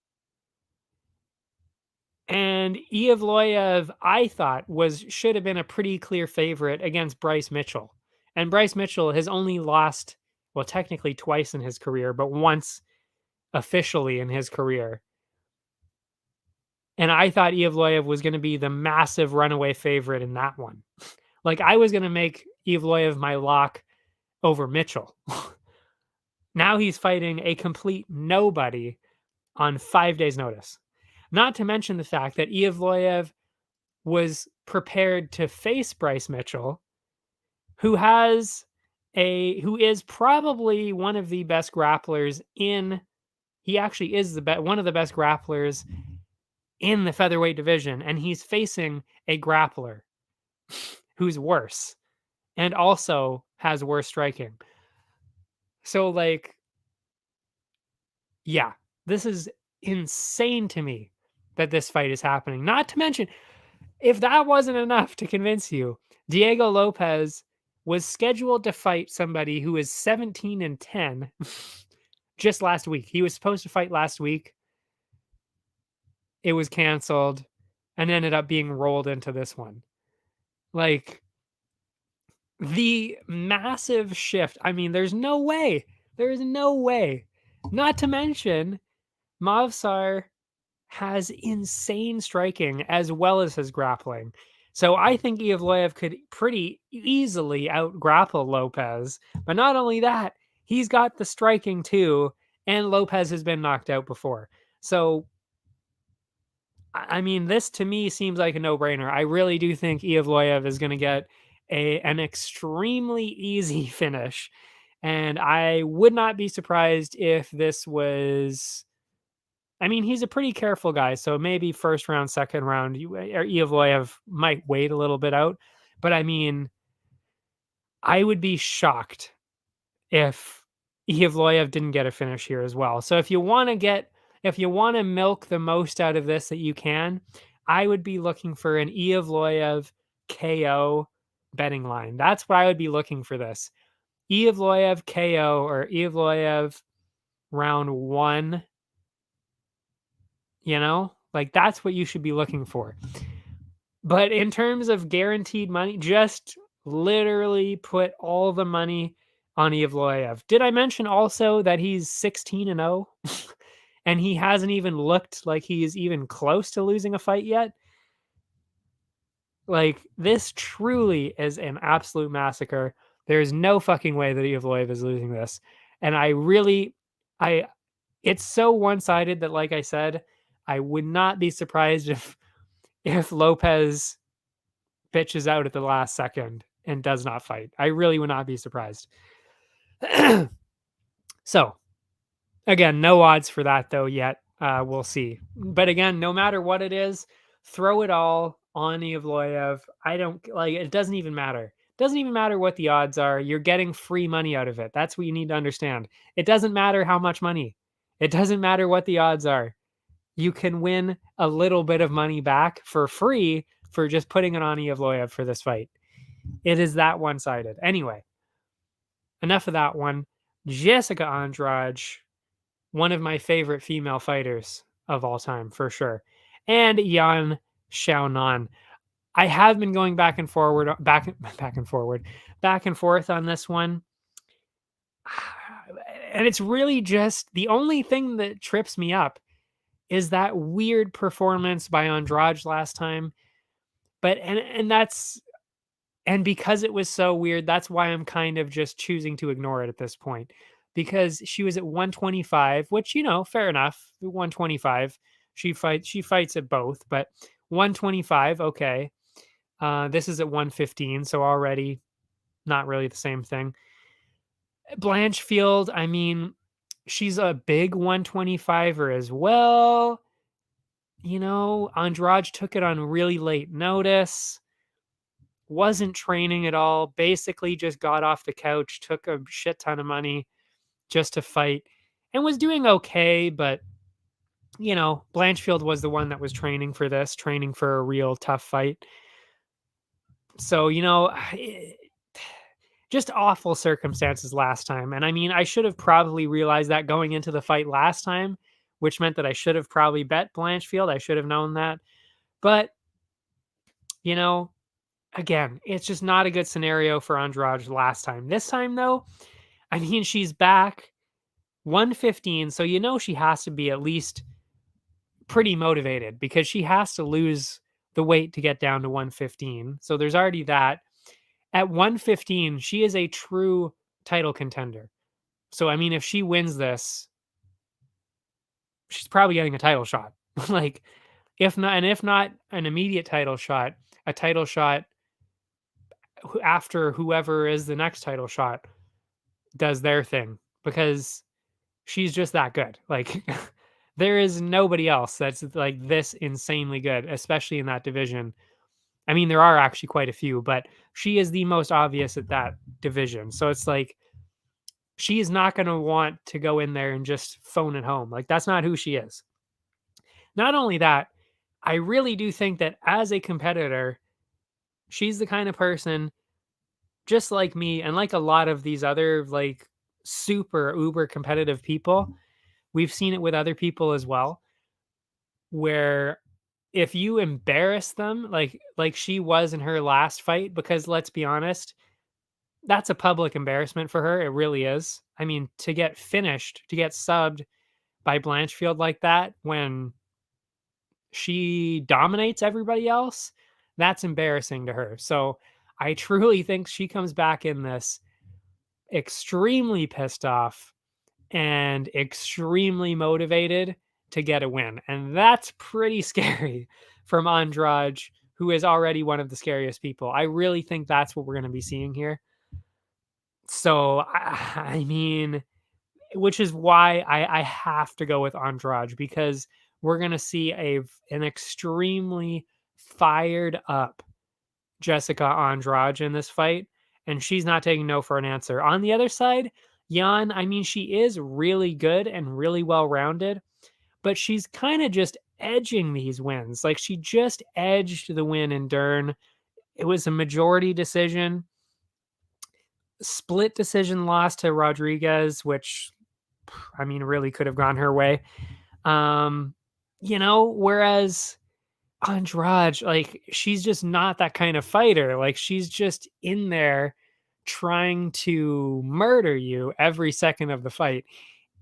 And Evloev, I thought, should have been a pretty clear favorite against Bryce Mitchell. And Bryce Mitchell has only lost, well, technically twice in his career, but once officially in his career. And I thought Evloev was going to be the massive runaway favorite in that one. Like, I was going to make Evloev my lock over Mitchell. Now he's fighting a complete nobody on 5 days' notice. Not to mention the fact that Evloev was prepared to face Bryce Mitchell, who is probably one of the best grapplers he actually is one of the best grapplers in the featherweight division, and he's facing a grappler who's worse and also has worse striking. So, like, yeah, this is insane to me that this fight is happening. Not to mention, if that wasn't enough to convince you, Diego Lopez was scheduled to fight somebody who is 17-10 just last week. He was supposed to fight last week. It was canceled and ended up being rolled into this one. Like, the massive shift. I mean, there's no way. There is no way. Not to mention, Movsar has insane striking as well as his grappling. So I think Evloev could pretty easily out-grapple Lopez. But not only that, he's got the striking too, and Lopez has been knocked out before. So, I mean, this to me seems like a no-brainer. I really do think Evloev is going to get an extremely easy finish. And I would not be surprised if this was... I mean, he's a pretty careful guy, so maybe first round, second round, Evloev might wait a little bit out. But I mean, I would be shocked if Evloev didn't get a finish here as well. So if you want to milk the most out of this that you can, I would be looking for an Evloev KO betting line. That's what I would be looking for this. Evloev KO or Evloev round 1. You know, like, that's what you should be looking for. But in terms of guaranteed money, just literally put all the money on Evloev. Did I mention also that he's 16-0 and he hasn't even looked like he's even close to losing a fight yet? Like, this truly is an absolute massacre. There's no fucking way that Evloev is losing this. And it's so one-sided that, like I said, I would not be surprised if Lopez bitches out at the last second and does not fight. I really would not be surprised. So, again, no odds for that though yet. We'll see. But again, no matter what it is, throw it all on Evloev. I don't like it. Doesn't even matter. Doesn't even matter what the odds are. You're getting free money out of it. That's what you need to understand. It doesn't matter how much money. It doesn't matter what the odds are. You can win a little bit of money back for free for just putting it on Evloev for this fight. It is that one-sided. Anyway, enough of that one. Jessica Andrade, one of my favorite female fighters of all time, for sure. And Yan Xiaonan. I have been going back and forward, back and forth on this one. And it's really just the only thing that trips me up is that weird performance by Andrade last time. But and because it was so weird, that's why I'm kind of just choosing to ignore it at this point. Because she was at 125, which, fair enough. 125. She fights at both, but 125, okay. This is at 115, so already not really the same thing. Blanchfield, I mean, she's a big 125er as well. Andrade took it on really late notice. Wasn't training at all, basically just got off the couch, took a shit ton of money just to fight, and was doing okay, but Blanchfield was the one that was training for this, training for a real tough fight. So, just awful circumstances last time. And I mean, I should have probably realized that going into the fight last time, which meant that I should have probably bet Blanchfield. I should have known that. But, again, it's just not a good scenario for Andrade last time. This time, though, I mean, she's back 115, so she has to be at least pretty motivated because she has to lose the weight to get down to 115. So there's already that. At 115, she is a true title contender. So, I mean, if she wins this, she's probably getting a title shot. Like, if not an immediate title shot, a title shot after whoever is the next title shot does their thing, because she's just that good. Like, there is nobody else that's like this insanely good, especially in that division. I mean, there are actually quite a few, but she is the most obvious at that division. So it's like, she is not going to want to go in there and just phone it home. Like, that's not who she is. Not only that, I really do think that as a competitor, she's the kind of person, just like me and like a lot of these other like super uber competitive people, we've seen it with other people as well, where if you embarrass them like she was in her last fight, because let's be honest, that's a public embarrassment for her. It really is. I mean, to get finished, to get subbed by Blanchfield like that when she dominates everybody else, that's embarrassing to her. So I truly think she comes back in this extremely pissed off and extremely motivated to get a win. And that's pretty scary from Andrade, who is already one of the scariest people. I really think that's what we're going to be seeing here. So, I mean, which is why I have to go with Andrade, because we're going to see an extremely fired up Jessica Andrade in this fight, and she's not taking no for an answer. On the other side, Yan, I mean, she is really good and really well-rounded, but she's kind of just edging these wins. Like, she just edged the win in Dern. It was a majority decision. Split decision loss to Rodriguez, which, I mean, really could have gone her way. Whereas Andrade, like, she's just not that kind of fighter. Like, she's just in there trying to murder you every second of the fight.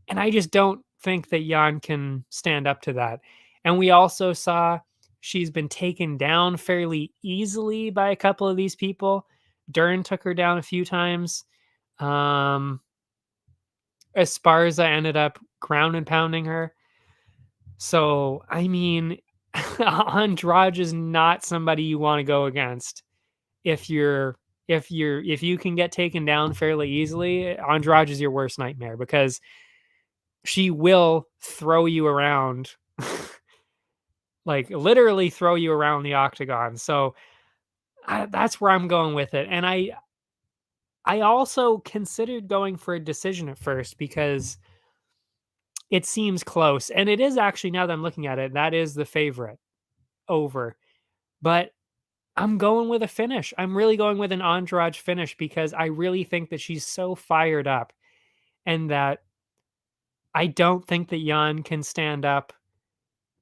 And I just don't think that Yan can stand up to that. And we also saw she's been taken down fairly easily by a couple of these people. Dern took her down a few times. Esparza ended up ground and pounding her. So, I mean, Andrade is not somebody you want to go against if you're if you can get taken down fairly easily, Andrade is your worst nightmare because she will throw you around, like literally throw you around the octagon. So that's where I'm going with it. And I also considered going for a decision at first because it seems close, and it is actually, now that I'm looking at it, that is the favorite over. But I'm going with a finish. I'm really going with an Andrade finish because I really think that she's so fired up, and that I don't think that Jan can stand up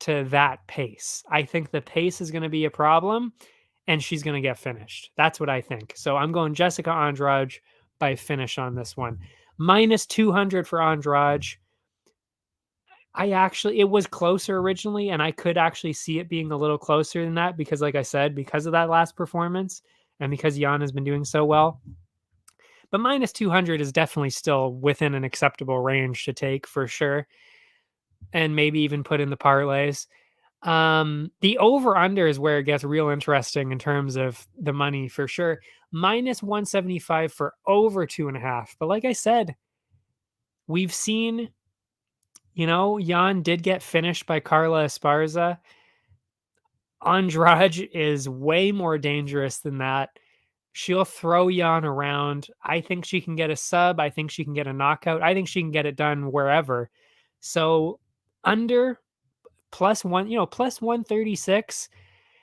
to that pace. I think the pace is going to be a problem, and she's going to get finished. That's what I think. So I'm going Jessica Andrade by finish on this one. Minus 200 for Andrade. It was closer originally, and I could actually see it being a little closer than that because, like I said, because of that last performance and because Jan has been doing so well. But minus 200 is definitely still within an acceptable range to take for sure, and maybe even put in the parlays. The over under is where it gets real interesting in terms of the money for sure. Minus 175 for over 2.5. But like I said, we've seen, Jan did get finished by Carla Esparza. Andrade is way more dangerous than that. She'll throw Jan around. I think she can get a sub. I think she can get a knockout. I think she can get it done wherever. So under plus one, plus 136,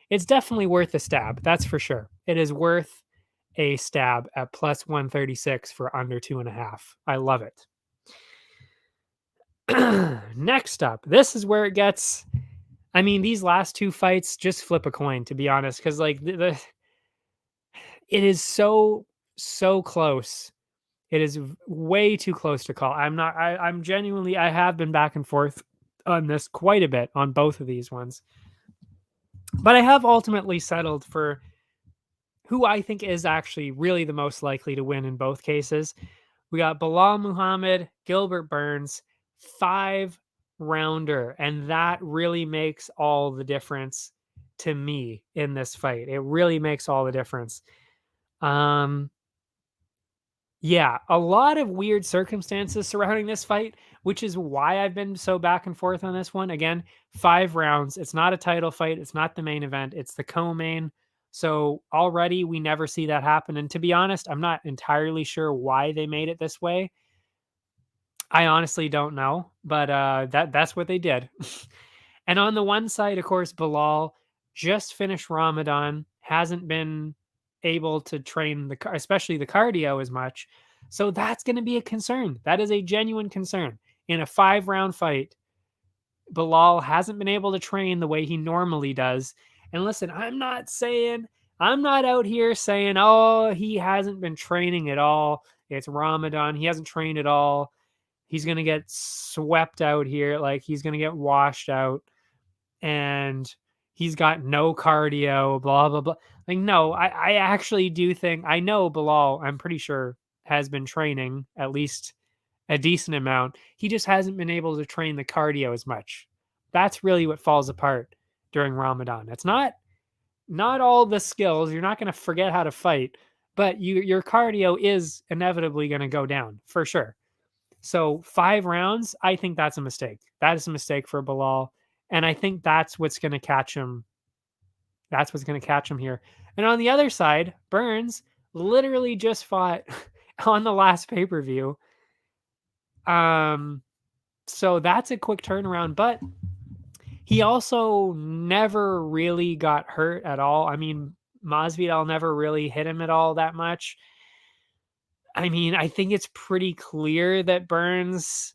it's definitely worth a stab. That's for sure. It is worth a stab at plus 136 for under 2.5. I love it. Next up, this is where it gets, these last two fights, just flip a coin, to be honest, because like it is so close. It is way too close to call. I'm genuinely, I have been back and forth on this quite a bit on both of these ones, but I have ultimately settled for who I think is actually really the most likely to win in both cases. We got Bilal Muhammad, Gilbert Burns, 5-rounder, and that really makes all the difference to me in this fight. It really makes all the difference. Yeah, a lot of weird circumstances surrounding this fight, which is why I've been so back and forth on this one. Again, 5 rounds. It's not a title fight. It's not the main event. It's the co-main. So already we never see that happen. And to be honest, I'm not entirely sure why they made it this way. I honestly don't know, but that's what they did. And on the one side, of course, Bilal just finished Ramadan, hasn't been able to train especially the cardio as much. So that's going to be a concern. That is a genuine concern. In a 5-round fight, Bilal hasn't been able to train the way he normally does. And listen, I'm not out here saying, oh, he hasn't been training at all. It's Ramadan. He hasn't trained at all. He's going to get swept out here. Like, he's going to get washed out. And he's got no cardio, blah, blah, blah. Like, no, I actually do think, I know Bilal, I'm pretty sure, has been training at least a decent amount. He just hasn't been able to train the cardio as much. That's really what falls apart during Ramadan. It's not all the skills. You're not going to forget how to fight, but your cardio is inevitably going to go down for sure. So 5 rounds, I think that's a mistake. That is a mistake for Bilal. And I think that's what's going to catch him. That's what's going to catch him here. And on the other side, Burns literally just fought on the last pay-per-view. So that's a quick turnaround, but he also never really got hurt at all. Masvidal never really hit him at all that much. I think it's pretty clear that Burns,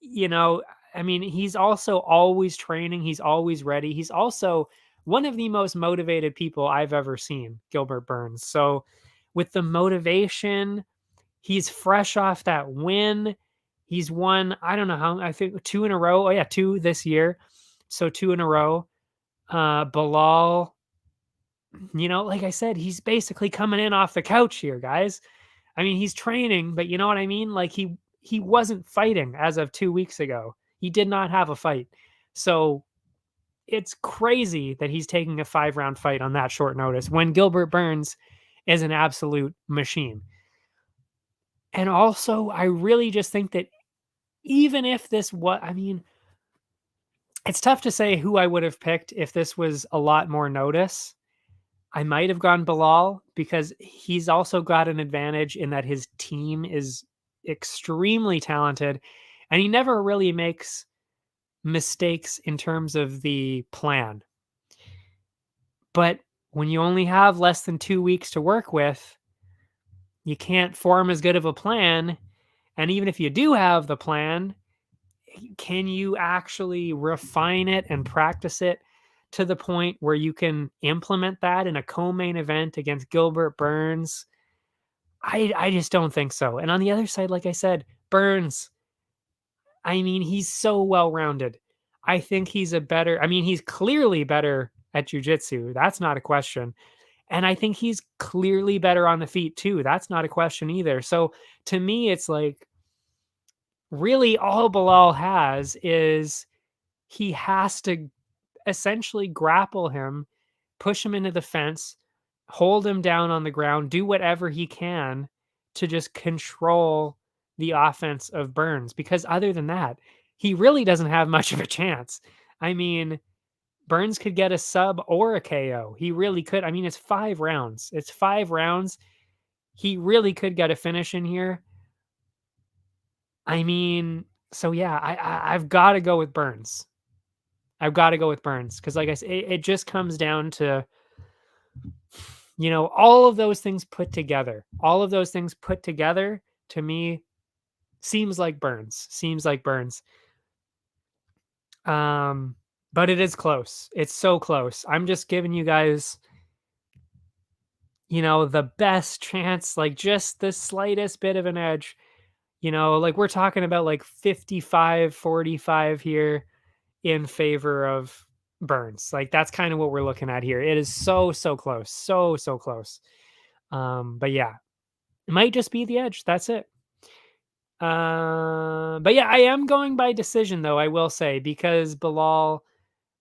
he's also always training. He's always ready. He's also one of the most motivated people I've ever seen, Gilbert Burns. So with the motivation, he's fresh off that win. He's won, I don't know how, I think 2 in a row. Oh yeah, 2 this year. So 2 in a row. Bilal, like I said, he's basically coming in off the couch here, guys. He's training, but you know what I mean? Like he wasn't fighting as of 2 weeks ago. He did not have a fight. So it's crazy that he's taking a 5-round fight on that short notice when Gilbert Burns is an absolute machine. And also, I really just think that even if this was, I mean, it's tough to say who I would have picked if this was a lot more notice. I might have gone Bilal because he's also got an advantage in that his team is extremely talented and he never really makes mistakes in terms of the plan. But when you only have less than 2 weeks to work with, you can't form as good of a plan. And even if you do have the plan, can you actually refine it and practice it to the point where you can implement that in a co-main event against Gilbert Burns? I just don't think so. And on the other side, like I said, Burns, I mean, he's so well-rounded. I think he's he's clearly better at jiu-jitsu. That's not a question. And I think he's clearly better on the feet too. That's not a question either. So to me, it's like really all Bilal has is he has to essentially grapple him, push him into the fence, hold him down on the ground, do whatever he can to just control the offense of Burns. Because other than that, he really doesn't have much of a chance. I mean, Burns could get a sub or a KO. He really could. I mean, it's 5 rounds. It's 5 rounds. He really could get a finish in here. I mean, so yeah, I've got to go with Burns. I've got to go with Burns because, like I said, it just comes down to, all of those things put together. All of those things put together to me seems like Burns. Seems like Burns. But it is close. It's so close. I'm just giving you guys, the best chance, like just the slightest bit of an edge. Like we're talking about like 55-45 here in favor of Burns. Like that's kind of what we're looking at here. It is so close. So close. But yeah, it might just be the edge. That's it. But yeah, I am going by decision though, I will say, because Bilal,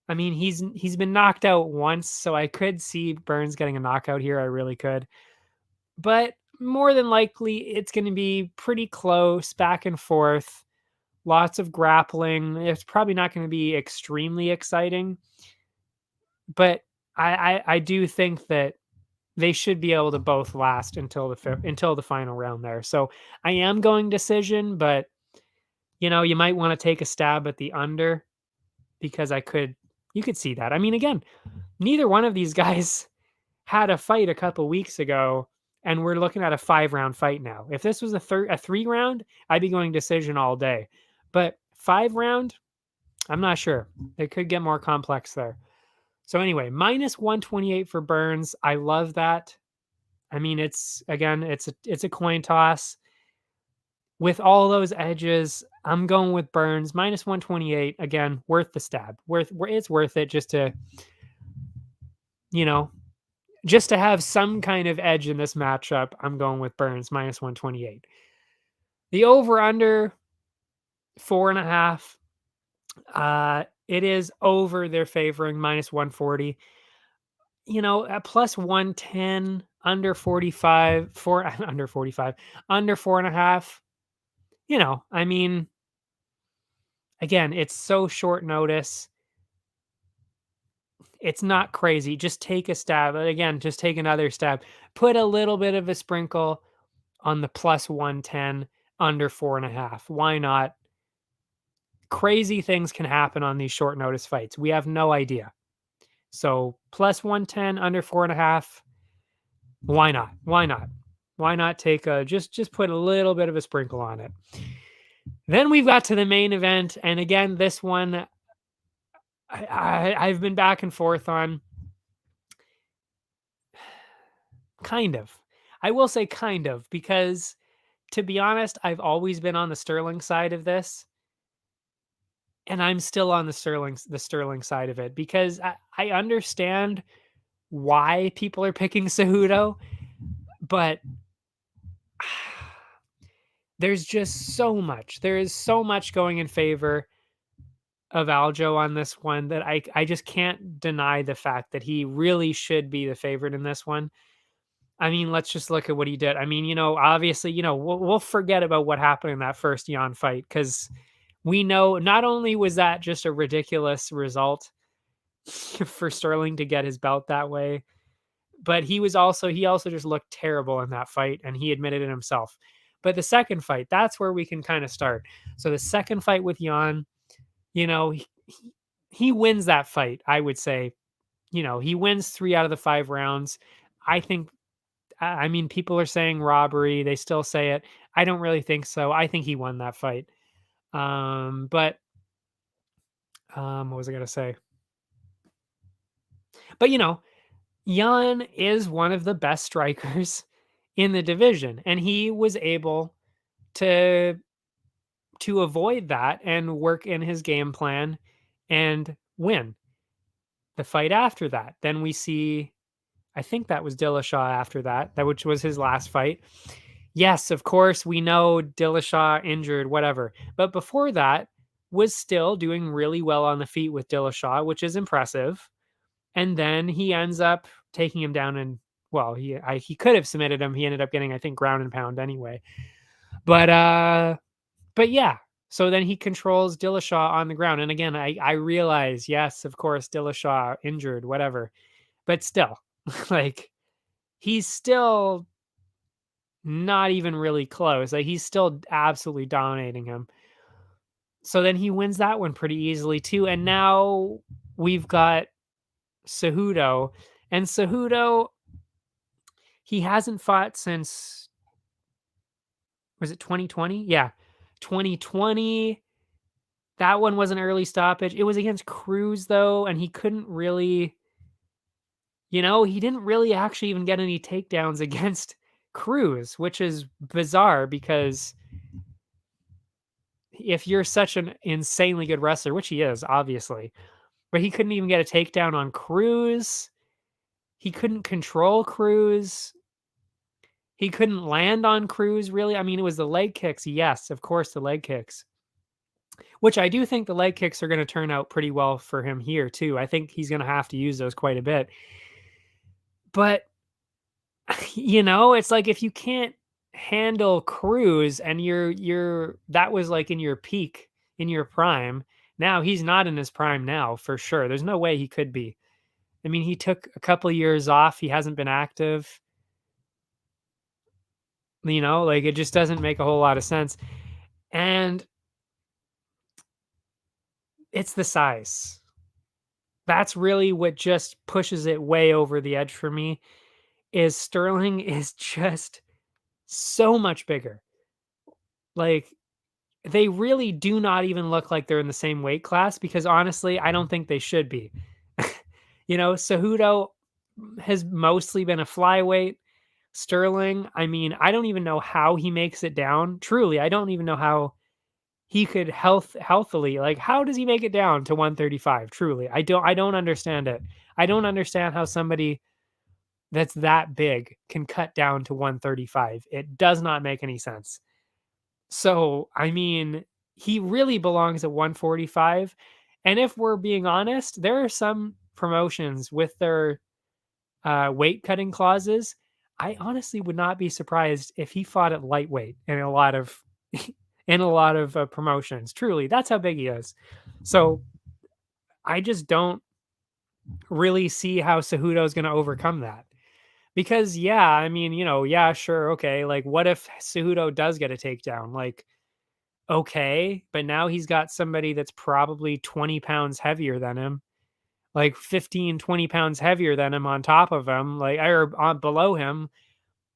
I mean, he's been knocked out once, so I could see Burns getting a knockout here. I really could. But more than likely, it's going to be pretty close, back and forth, lots of grappling. It's probably not going to be extremely exciting, but I do think that they should be able to both last until the final round there. So I am going decision, but you might want to take a stab at the under because you could see that. I mean, again, neither one of these guys had a fight a couple weeks ago, and we're looking at a 5-round fight now. If this was a 3-round, I'd be going decision all day. But 5-round, I'm not sure. It could get more complex there. So anyway, minus 128 for Burns. I love that. I mean, it's a coin toss. With all those edges, I'm going with Burns. Minus 128. Again, worth the stab. It's worth it just to, just to have some kind of edge in this matchup. I'm going with Burns, minus 128. The over-under, 4.5. It is over. They're favoring minus 140. At plus 110, under 45, under 45, under 4.5. I mean, again, it's so short notice. It's not crazy. Just take a stab. Again, just take another stab. Put a little bit of a sprinkle on the plus 110, under 4.5. Why not? Crazy things can happen on these short notice fights. We have no idea. So plus 110, under 4.5. Why not? Why not? Why not take just put a little bit of a sprinkle on it? Then we've got to the main event, and again, this one I've been back and forth on. Kind of. I will say kind of, because to be honest, I've always been on the Sterling side of this. And I'm still on the Sterling side of it because I understand why people are picking Cejudo, but there's just so much. There is so much going in favor of Aljo on this one that I just can't deny the fact that he really should be the favorite in this one. I mean, let's just look at what he did. I mean, obviously, we'll forget about what happened in that first Jan fight because we know not only was that just a ridiculous result for Sterling to get his belt that way, but he also just looked terrible in that fight, and he admitted it himself. But the second fight, that's where we can kind of start. So the second fight with Jan, he wins that fight. I would say, he wins 3 out of the 5 rounds. I think. I mean, people are saying robbery. They still say it. I don't really think so. I think he won that fight. But what was I gonna say? But Jan is one of the best strikers in the division, and he was able to avoid that and work in his game plan and win the fight after that. Then we see, I think that was Dillashaw after that, which was his last fight. Yes, of course, we know Dillashaw injured, whatever. But before that, was still doing really well on the feet with Dillashaw, which is impressive. And then he ends up taking him down, and well, he could have submitted him. He ended up getting, I think, ground and pound anyway. But yeah. So then he controls Dillashaw on the ground. And again, I realize, yes, of course, Dillashaw injured, whatever. But still, like, he's still not even really close. Like, he's still absolutely dominating him. So then he wins that one pretty easily too. And now we've got Cejudo. And Cejudo, he hasn't fought since, was it 2020? Yeah. 2020. That one was an early stoppage. It was against Cruz though, and he couldn't really, he didn't really actually even get any takedowns against Cruz, which is bizarre because if you're such an insanely good wrestler, which he is, obviously, but he couldn't even get a takedown on Cruz. He couldn't control Cruz. He couldn't land on Cruz, really. I mean, it was the leg kicks. Yes, of course, the leg kicks, which I do think the leg kicks are going to turn out pretty well for him here, too. I think he's going to have to use those quite a bit. But, it's like if you can't handle Cruz and that was like in your peak, in your prime. Now he's not in his prime now, for sure. There's no way he could be. I mean, he took a couple of years off. He hasn't been active. Like, it just doesn't make a whole lot of sense. And it's the size. That's really what just pushes it way over the edge for me, is Sterling is just so much bigger. Like, they really do not even look like they're in the same weight class because honestly, I don't think they should be. Cejudo has mostly been a flyweight. Sterling, I mean, I don't even know how he makes it down. Truly, I don't even know how he could healthily, like, how does he make it down to 135? Truly, I don't understand it. I don't understand how somebody that's that big can cut down to 135. It does not make any sense. So, I mean, he really belongs at 145. And if we're being honest, there are some promotions with their weight cutting clauses. I honestly would not be surprised if he fought at lightweight in a lot of promotions. Truly, that's how big he is. So I just don't really see how Cejudo is going to overcome that. Because yeah, I mean, yeah, sure, okay. Like, what if Cejudo does get a takedown? Like, okay, but now he's got somebody that's probably 20 pounds heavier than him, like 15, 20 pounds heavier than him on top of him, like, or below him.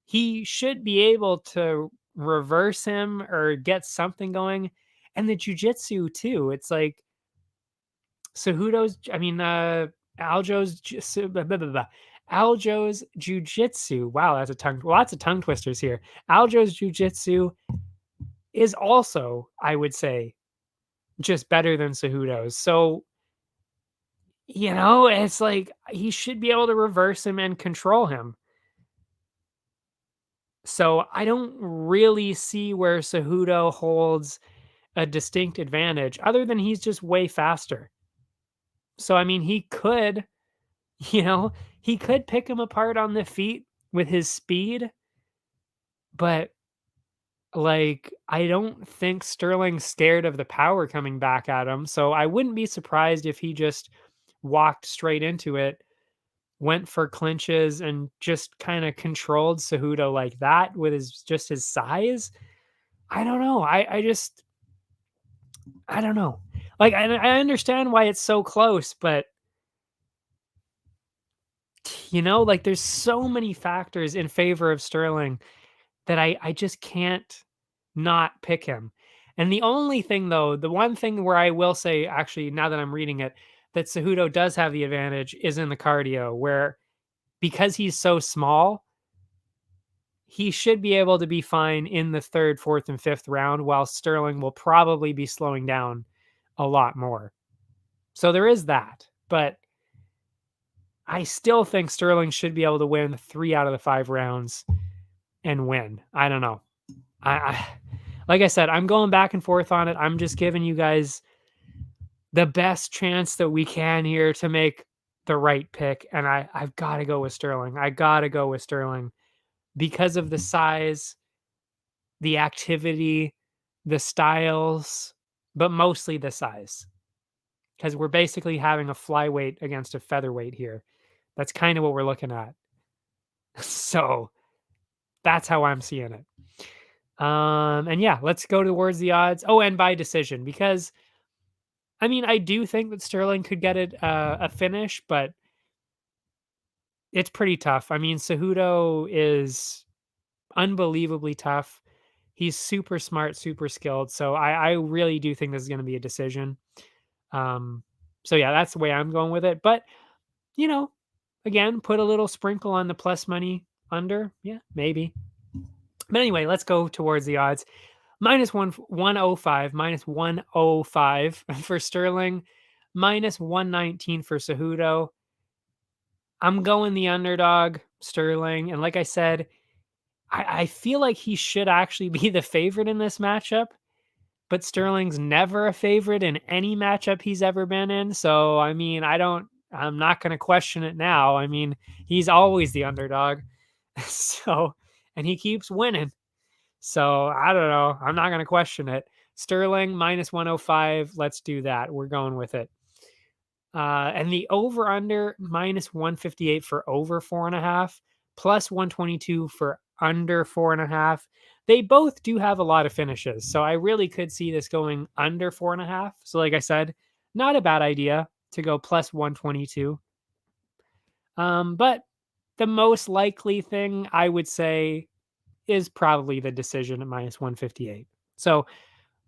He should be able to reverse him or get something going. And the jujitsu too. It's like Cejudo's, I mean, Aljo's, Aljo's jujitsu. Wow, that's lots of tongue twisters here. Aljo's jujitsu is also, I would say, just better than Cejudo's. So, it's like he should be able to reverse him and control him. So I don't really see where Cejudo holds a distinct advantage other than he's just way faster. So, I mean, he could pick him apart on the feet with his speed, but like I don't think Sterling's scared of the power coming back at him. So I wouldn't be surprised if he just walked straight into it, went for clinches, and just kind of controlled Cejudo like that with his size. I don't know. I don't know. Like I understand why it's so close, but like there's so many factors in favor of Sterling that I just can't not pick him. And the only thing though, the one thing where I will say actually now that I'm reading it, that Cejudo does have the advantage is in the cardio, where because he's so small, he should be able to be fine in the third, fourth, and fifth round, while Sterling will probably be slowing down a lot more. So there is that. But I still think Sterling should be able to win 3 out of the 5 rounds and win. I don't know. I like I said, I'm going back and forth on it. I'm just giving you guys the best chance that we can here to make the right pick. And I've got to go with Sterling. I got to go with Sterling because of the size, the activity, the styles, but mostly the size. Because we're basically having a flyweight against a featherweight here. That's kind of what we're looking at. So that's how I'm seeing it. And yeah, let's go towards the odds. Oh, and by decision, because I mean, I do think that Sterling could get it a finish, but it's pretty tough. I mean, Cejudo is unbelievably tough. He's super smart, super skilled. So I really do think this is going to be a decision. So yeah, that's the way I'm going with it. But you know, again, put a little sprinkle on the plus money under. Yeah, maybe. But anyway, let's go towards the odds. Minus 105, minus 105 for Sterling, minus 119 for Cejudo. I'm going the underdog, Sterling. And like I said, I feel like he should actually be the favorite in this matchup, but Sterling's never a favorite in any matchup he's ever been in. So, I mean, I'm not going to question it now. I mean, he's always the underdog. So, and he keeps winning. So, I don't know. I'm not going to question it. Sterling minus 105. Let's do that. We're going with it. And the over under minus 158 for over 4.5, plus 122 for under 4.5. They both do have a lot of finishes. So I really could see this going under 4.5. So, like I said, not a bad idea to go plus 122. But the most likely thing I would say is probably the decision at minus 158. So,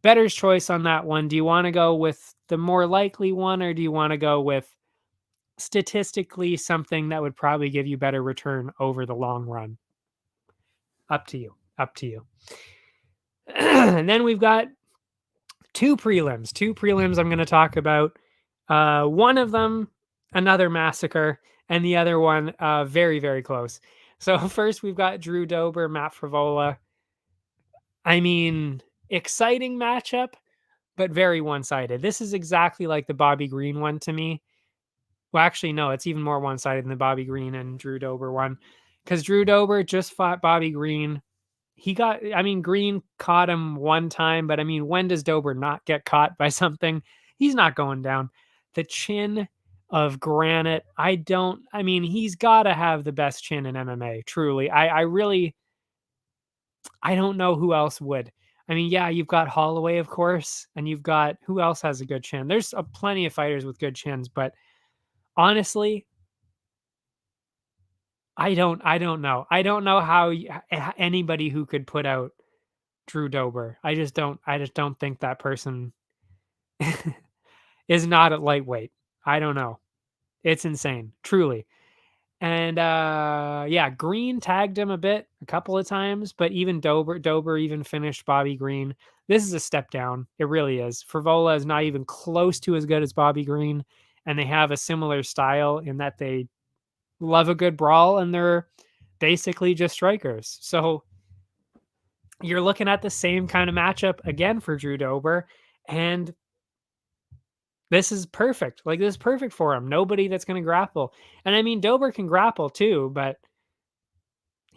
better's choice on that one. Do you want to go with the more likely one, or do you want to go with statistically something that would probably give you better return over the long run? Up to you. Up to you. And then we've got two prelims. I'm going to talk about. One of them, another massacre, and the other one, very, very close. So first we've got Drew Dober, Matt Frevola. I mean, exciting matchup, but very one-sided. This is exactly like the Bobby Green one to me. Well, actually, no, it's even more one-sided than the Bobby Green and Drew Dober one, because Drew Dober just fought Bobby Green. Green caught him one time, but I mean, when does Dober not get caught by something? He's not going down. The chin of granite. He's got to have the best chin in MMA, truly. I don't know who else would. I mean, yeah, you've got Holloway, of course, and you've got, who else has a good chin? There's plenty of fighters with good chins, but honestly, I don't know. I don't know how anybody who could put out Drew Dober. I just don't think that person is not at lightweight. I don't know. It's insane, truly. And yeah, Green tagged him a couple of times, but even Dober even finished Bobby Green. This is a step down. It really is. Frevola is not even close to as good as Bobby Green, and they have a similar style in that they love a good brawl and they're basically just strikers. So you're looking at the same kind of matchup again for Drew Dober, and this is perfect. Like, this is perfect for him. Nobody that's going to grapple. And I mean, Dober can grapple too, but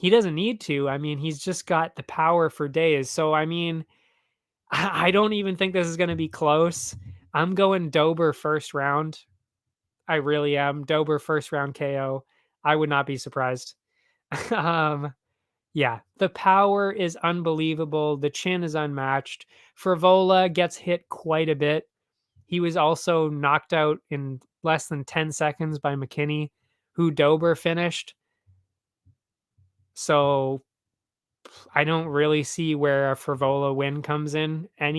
he doesn't need to. I mean, he's just got the power for days. So, I mean, I don't even think this is going to be close. I'm going Dober first round. I really am. Dober first round KO. I would not be surprised. um, yeah, the power is unbelievable. The chin is unmatched. Frivola gets hit quite a bit. He was also knocked out in less than 10 seconds by McKinney, who Dober finished. So I don't really see where a Frivola win comes in at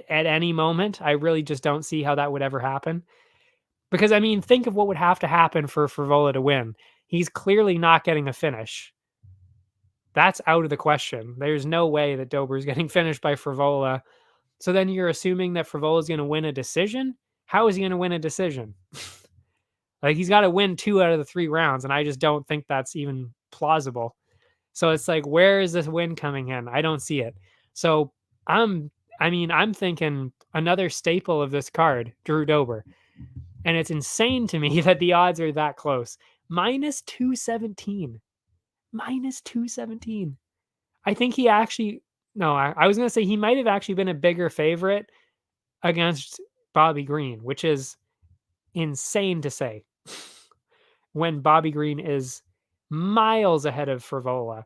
any moment. I really just don't see how that would ever happen. Because I mean, think of what would have to happen for Frivola to win. He's clearly not getting a finish. That's out of the question. There's no way that Dober is getting finished by Frivola. So then you're assuming that Frivola is going to win a decision? How is he going to win a decision? Like, he's got to win 2 out of the 3 rounds, and I just don't think that's even plausible. So it's like, where is this win coming in? I don't see it. So I'm thinking another staple of this card, Drew Dober. And it's insane to me that the odds are that close. Minus 217. Minus 217. I think he actually, no, I was going to say he might have actually been a bigger favorite against Bobby Green, which is insane to say when Bobby Green is miles ahead of Frivola.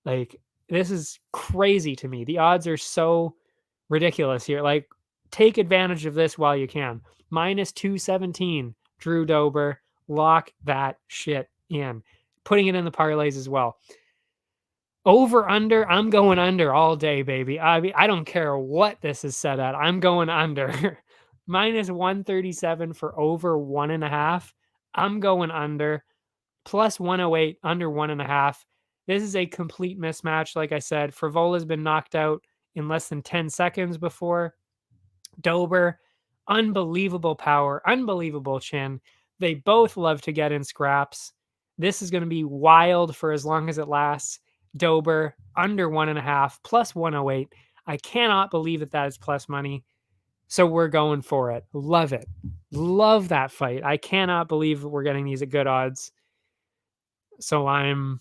Like, this is crazy to me. The odds are so ridiculous here. Like, take advantage of this while you can. Minus 217, Drew Dober. Lock that shit in. Putting it in the parlays as well. Over, under, I'm going under all day, baby. I mean, I don't care what this is set at. I'm going under. Minus 137 for over 1.5. I'm going under. Plus 108, under 1.5. This is a complete mismatch. Like I said, Frivola's been knocked out in less than 10 seconds before. Dober, unbelievable power, unbelievable chin. They both love to get in scraps. This is going to be wild for as long as it lasts. Dober, under 1.5, plus 108. I cannot believe that is plus money. So we're going for it. Love it. Love that fight. I cannot believe we're getting these at good odds. So I'm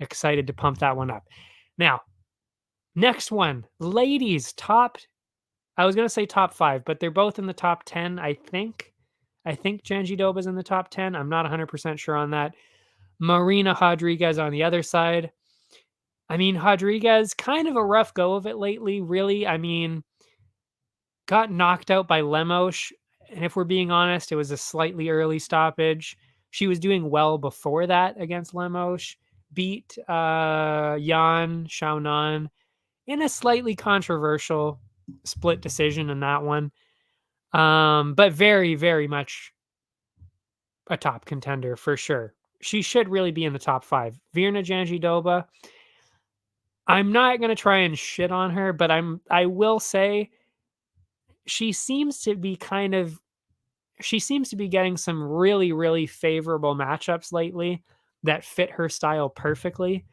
excited to pump that one up. Now, next one, ladies, I was going to say top 5, but they're both in the top 10, I think. I think Jandiroba's in the top 10. I'm not 100% sure on that. Marina Rodriguez on the other side. I mean, Rodriguez, kind of a rough go of it lately, really. I mean, got knocked out by Lemos, and if we're being honest, it was a slightly early stoppage. She was doing well before that against Lemos. Beat Yan Xiaonan in a slightly controversial split decision in that one. But very, very much a top contender for sure. She should really be in the top 5. Virna Jandiroba, I'm not going to try and shit on her, but I will say she seems to be getting some really, really favorable matchups lately that fit her style perfectly.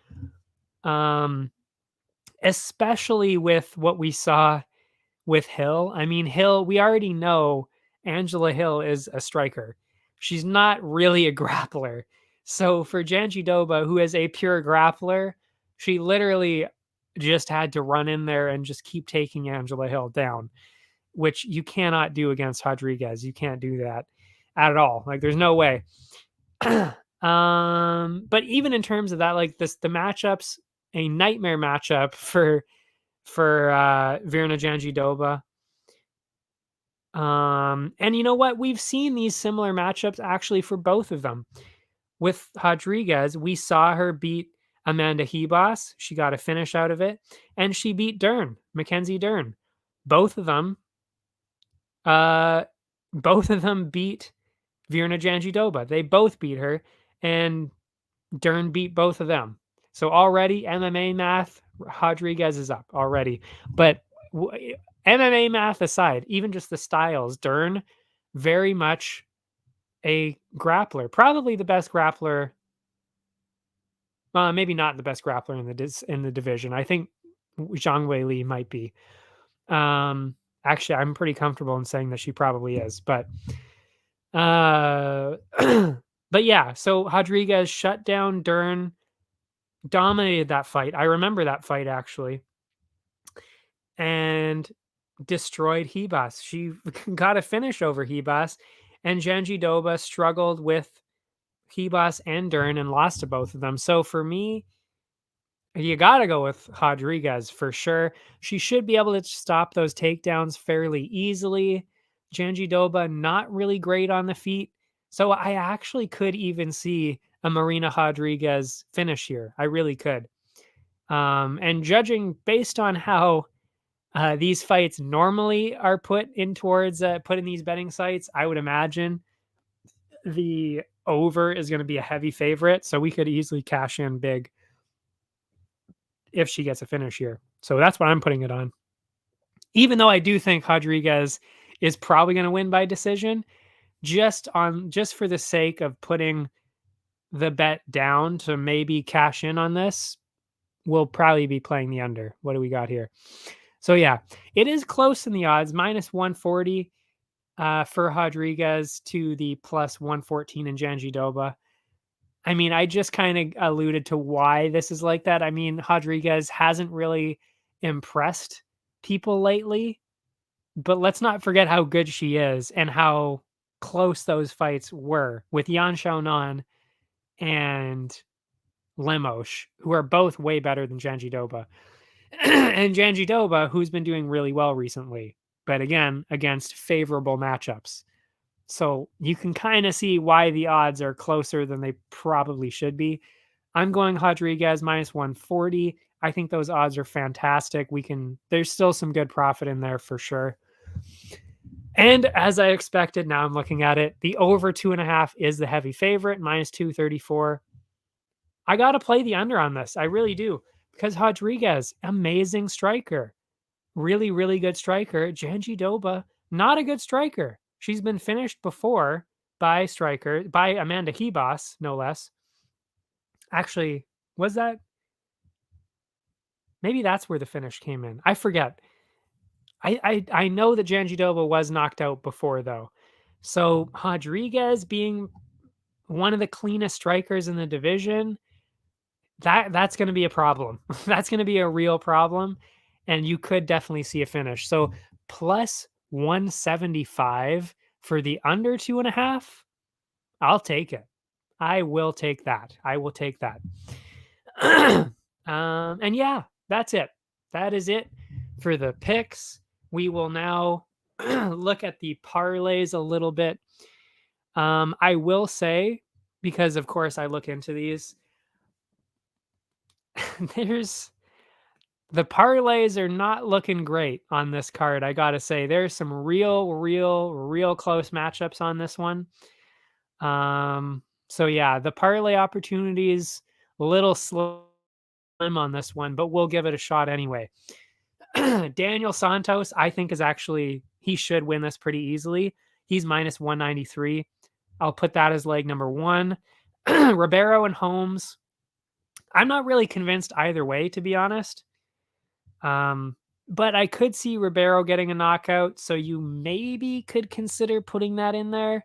Especially with what we saw with Hill. I mean, Hill, we already know Angela Hill is a striker. She's not really a grappler. So for Jandiroba, who is a pure grappler, she literally just had to run in there and just keep taking Angela Hill down, which you cannot do against Rodriguez. You can't do that at all. Like, there's no way. But even in terms of that, like the matchups, a nightmare matchup for Virna Jandiroba. And you know what? We've seen these similar matchups actually for both of them. With Rodriguez, we saw her beat Amanda Hebos. She got a finish out of it. And she beat Mackenzie Dern. Both of them beat Virna Jandiroba. They both beat her, and Dern beat both of them. So already MMA math, Rodriguez is up already. But MMA math aside, even just the styles, Dern, very much a grappler. Probably the best grappler. Maybe not the best grappler in the division. I think Zhang Weili might be. Actually, I'm pretty comfortable in saying that she probably is. But but yeah, so Rodriguez shut down Dern dominated that fight. I remember that fight actually, and destroyed Hebas. She got a finish over Hebas, and Janjidoba struggled with Hebas and Dern and lost to both of them. So for me, you got to go with Rodriguez for sure. She should be able to stop those takedowns fairly easily. Janjidoba, not really great on the feet. So I actually could even see a Marina Rodriguez finish here. I really could. And judging based on how these fights normally are put in these betting sites, I would imagine the over is going to be a heavy favorite. So we could easily cash in big if she gets a finish here. So that's what I'm putting it on. Even though I do think Rodriguez is probably going to win by decision, just for the sake of putting the bet down to maybe cash in on this, we'll probably be playing the under. What do we got here? So yeah, it is close in the odds, minus 140 for Rodriguez to the plus 114 in Janjidoba. I mean, I just kind of alluded to why this is like that. I mean, Rodriguez hasn't really impressed people lately, but let's not forget how good she is and how close those fights were with Yan Xiaonan and Lemos, who are both way better than Janjidoba. And Janjidoba, who's been doing really well recently, but again, against favorable matchups. So you can kind of see why the odds are closer than they probably should be. I'm going Rodriguez minus 140. I think those odds are fantastic. There's still some good profit in there for sure. And as I expected, now I'm looking at it, the over 2.5 is the heavy favorite, minus 234. I got to play the under on this. I really do, because Rodriguez, amazing striker, really, really good striker. Janjidoba, not a good striker. She's been finished before by Amanda Hebas, no less. Actually, was that? Maybe that's where the finish came in. I forget. I know that Janjidoba was knocked out before, though. So Rodriguez being one of the cleanest strikers in the division, that's going to be a problem. That's going to be a real problem, and you could definitely see a finish. So plus 175 for the under 2.5, I'll take it. I will take that. And yeah, that's it. That is it for the picks. We will now look at the parlays a little bit. I will say, because of course I look into these, the parlays are not looking great on this card. I gotta say, there's some real close matchups on this one. So yeah, the parlay opportunities a little slim on this one, but we'll give it a shot anyway. Daniel Santos, I think he should win this pretty easily. He's minus 193. I'll put that as leg number 1. Ribeiro and Holmes, I'm not really convinced either way, to be honest. But I could see Ribeiro getting a knockout, so you maybe could consider putting that in there.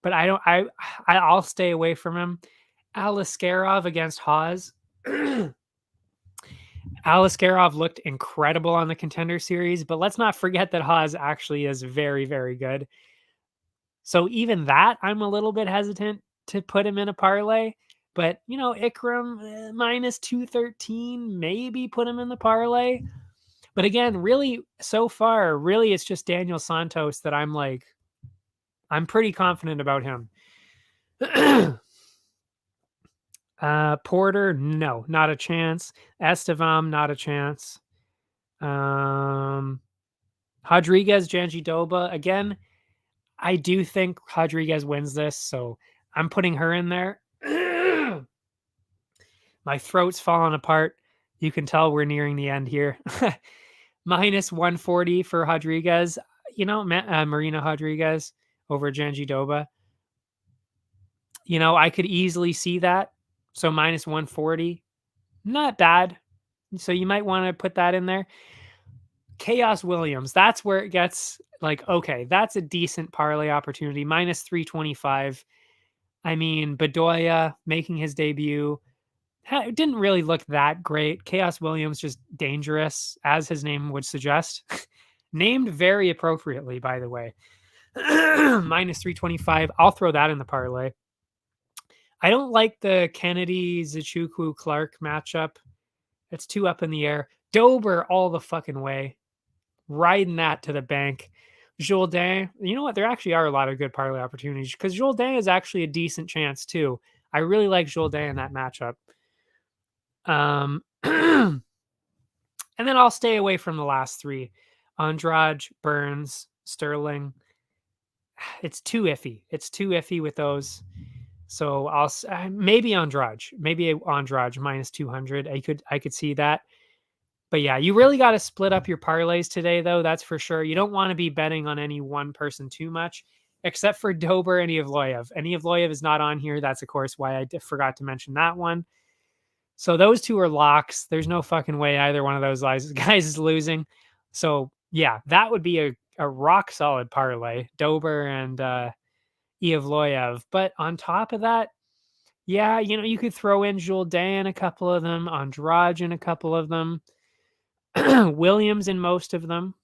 But I'll stay away from him. Aliskerov against Haas. Aliskerov looked incredible on the Contender Series, but let's not forget that Haas actually is very, very good. So even that, I'm a little bit hesitant to put him in a parlay. But, Ikram, minus 213, maybe put him in the parlay. But again, really, so far, it's just Daniel Santos that I'm pretty confident about him. Porter, no, not a chance. Estevam, not a chance. Rodriguez, Janjidoba, again, I do think Rodriguez wins this, so I'm putting her in there. My throat's falling apart. You can tell we're nearing the end here. Minus 140 for Rodriguez. Marina Rodriguez over Janjidoba. I could easily see that. So minus 140. Not bad. So you might want to put that in there. Chaos Williams. That's where it gets okay, that's a decent parlay opportunity. Minus 325. I mean, Bedoya making his debut. It didn't really look that great. Chaos Williams just dangerous, as his name would suggest. Named very appropriately, by the way. Minus 325. I'll throw that in the parlay. I don't like the Kennedy Zichuku Clark matchup. It's too up in the air. Dober all the fucking way. Riding that to the bank. Jourdain, you know what? There actually are a lot of good parlay opportunities because Jourdain is actually a decent chance too. I really like Jourdain in that matchup. And then I'll stay away from the last three. Andrade, Burns, Sterling. It's too iffy. It's too iffy with those. So I'll maybe Andrade, minus 200. I could see that. But yeah, you really got to split up your parlays today, though. That's for sure. You don't want to be betting on any one person too much, except for Dober and Evloev. And Evloev is not on here. That's, of course, why I forgot to mention that one. So those two are locks. There's no fucking way either one of those guys is losing. So yeah, that would be a rock solid parlay, Dober and Evloev. But on top of that, yeah, you could throw in Jourdain in a couple of them, Andrade in a couple of them. Williams in most of them,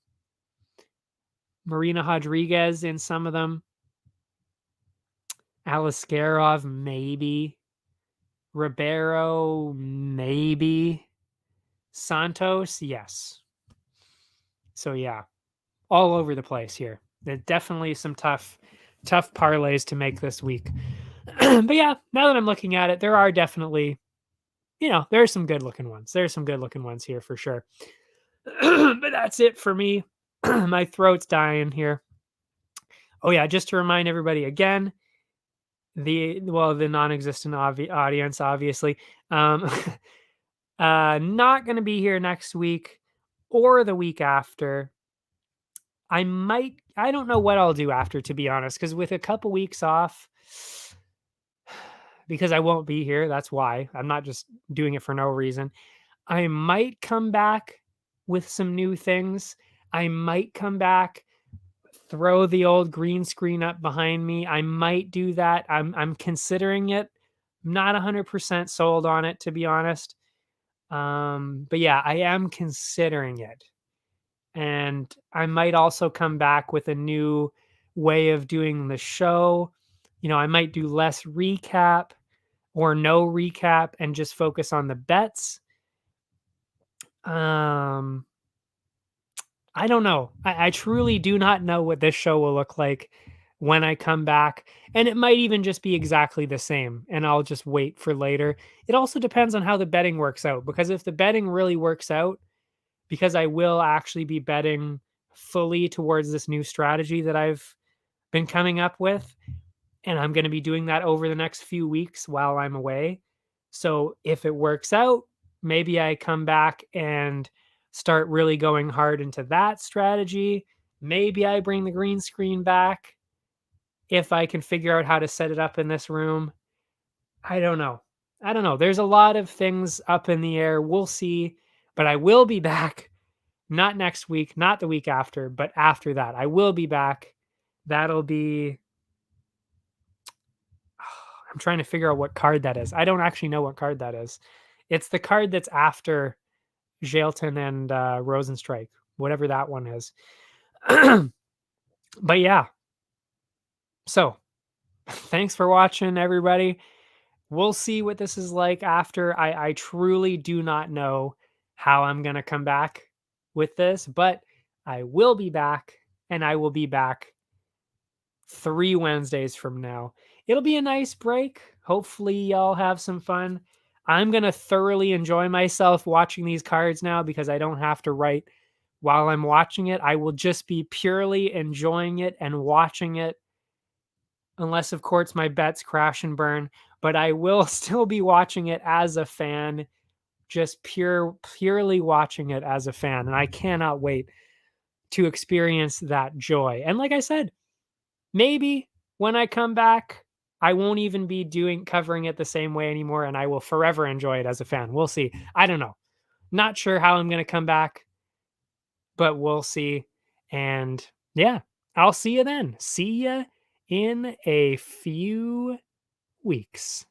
Marina Rodriguez in some of them, Aliskerov maybe, Ribeiro maybe, Santos yes. So yeah, all over the place here. There's definitely some tough parlays to make this week. But yeah, now that I'm looking at it, there are definitely, there are some good looking ones. There's some good looking ones here for sure. But that's it for me. My throat's dying here. Oh yeah, just to remind everybody again, the non-existent audience, obviously, not going to be here next week or the week after. I don't know what I'll do after, to be honest, because with a couple weeks off, because I won't be here, that's why. I'm not just doing it for no reason. I might come back with some new things. I might come back, throw the old green screen up behind me. I might do that. I'm considering it. I'm not 100% sold on it, to be honest. But yeah, I am considering it. And I might also come back with a new way of doing the show. I might do less recap or no recap and just focus on the bets. I don't know. I truly do not know what this show will look like when I come back. And it might even just be exactly the same. And I'll just wait for later. It also depends on how the betting works out. Because if the betting really works out, because I will actually be betting fully towards this new strategy that I've been coming up with. And I'm going to be doing that over the next few weeks while I'm away. So if it works out, maybe I come back and start really going hard into that strategy. Maybe I bring the green screen back if I can figure out how to set it up in this room. I don't know. There's a lot of things up in the air. We'll see. But I will be back. Not next week, not the week after, but after that. I will be back. That'll be... I'm trying to figure out what card that is. I don't actually know what card that is. It's the card that's after Jailton and Rosenstrike, whatever that one is. But yeah. So, thanks for watching, everybody. We'll see what this is like after. I truly do not know how I'm going to come back with this, but I will be back, and I will be back 3 Wednesdays from now. It'll be a nice break. Hopefully, y'all have some fun. I'm going to thoroughly enjoy myself watching these cards now because I don't have to write while I'm watching it. I will just be purely enjoying it and watching it, unless, of course, my bets crash and burn. But I will still be watching it as a fan, just purely watching it as a fan. And I cannot wait to experience that joy. And like I said, maybe when I come back, I won't even be covering it the same way anymore, and I will forever enjoy it as a fan. We'll see. I don't know. Not sure how I'm going to come back, but we'll see. And yeah, I'll see you then. See ya in a few weeks.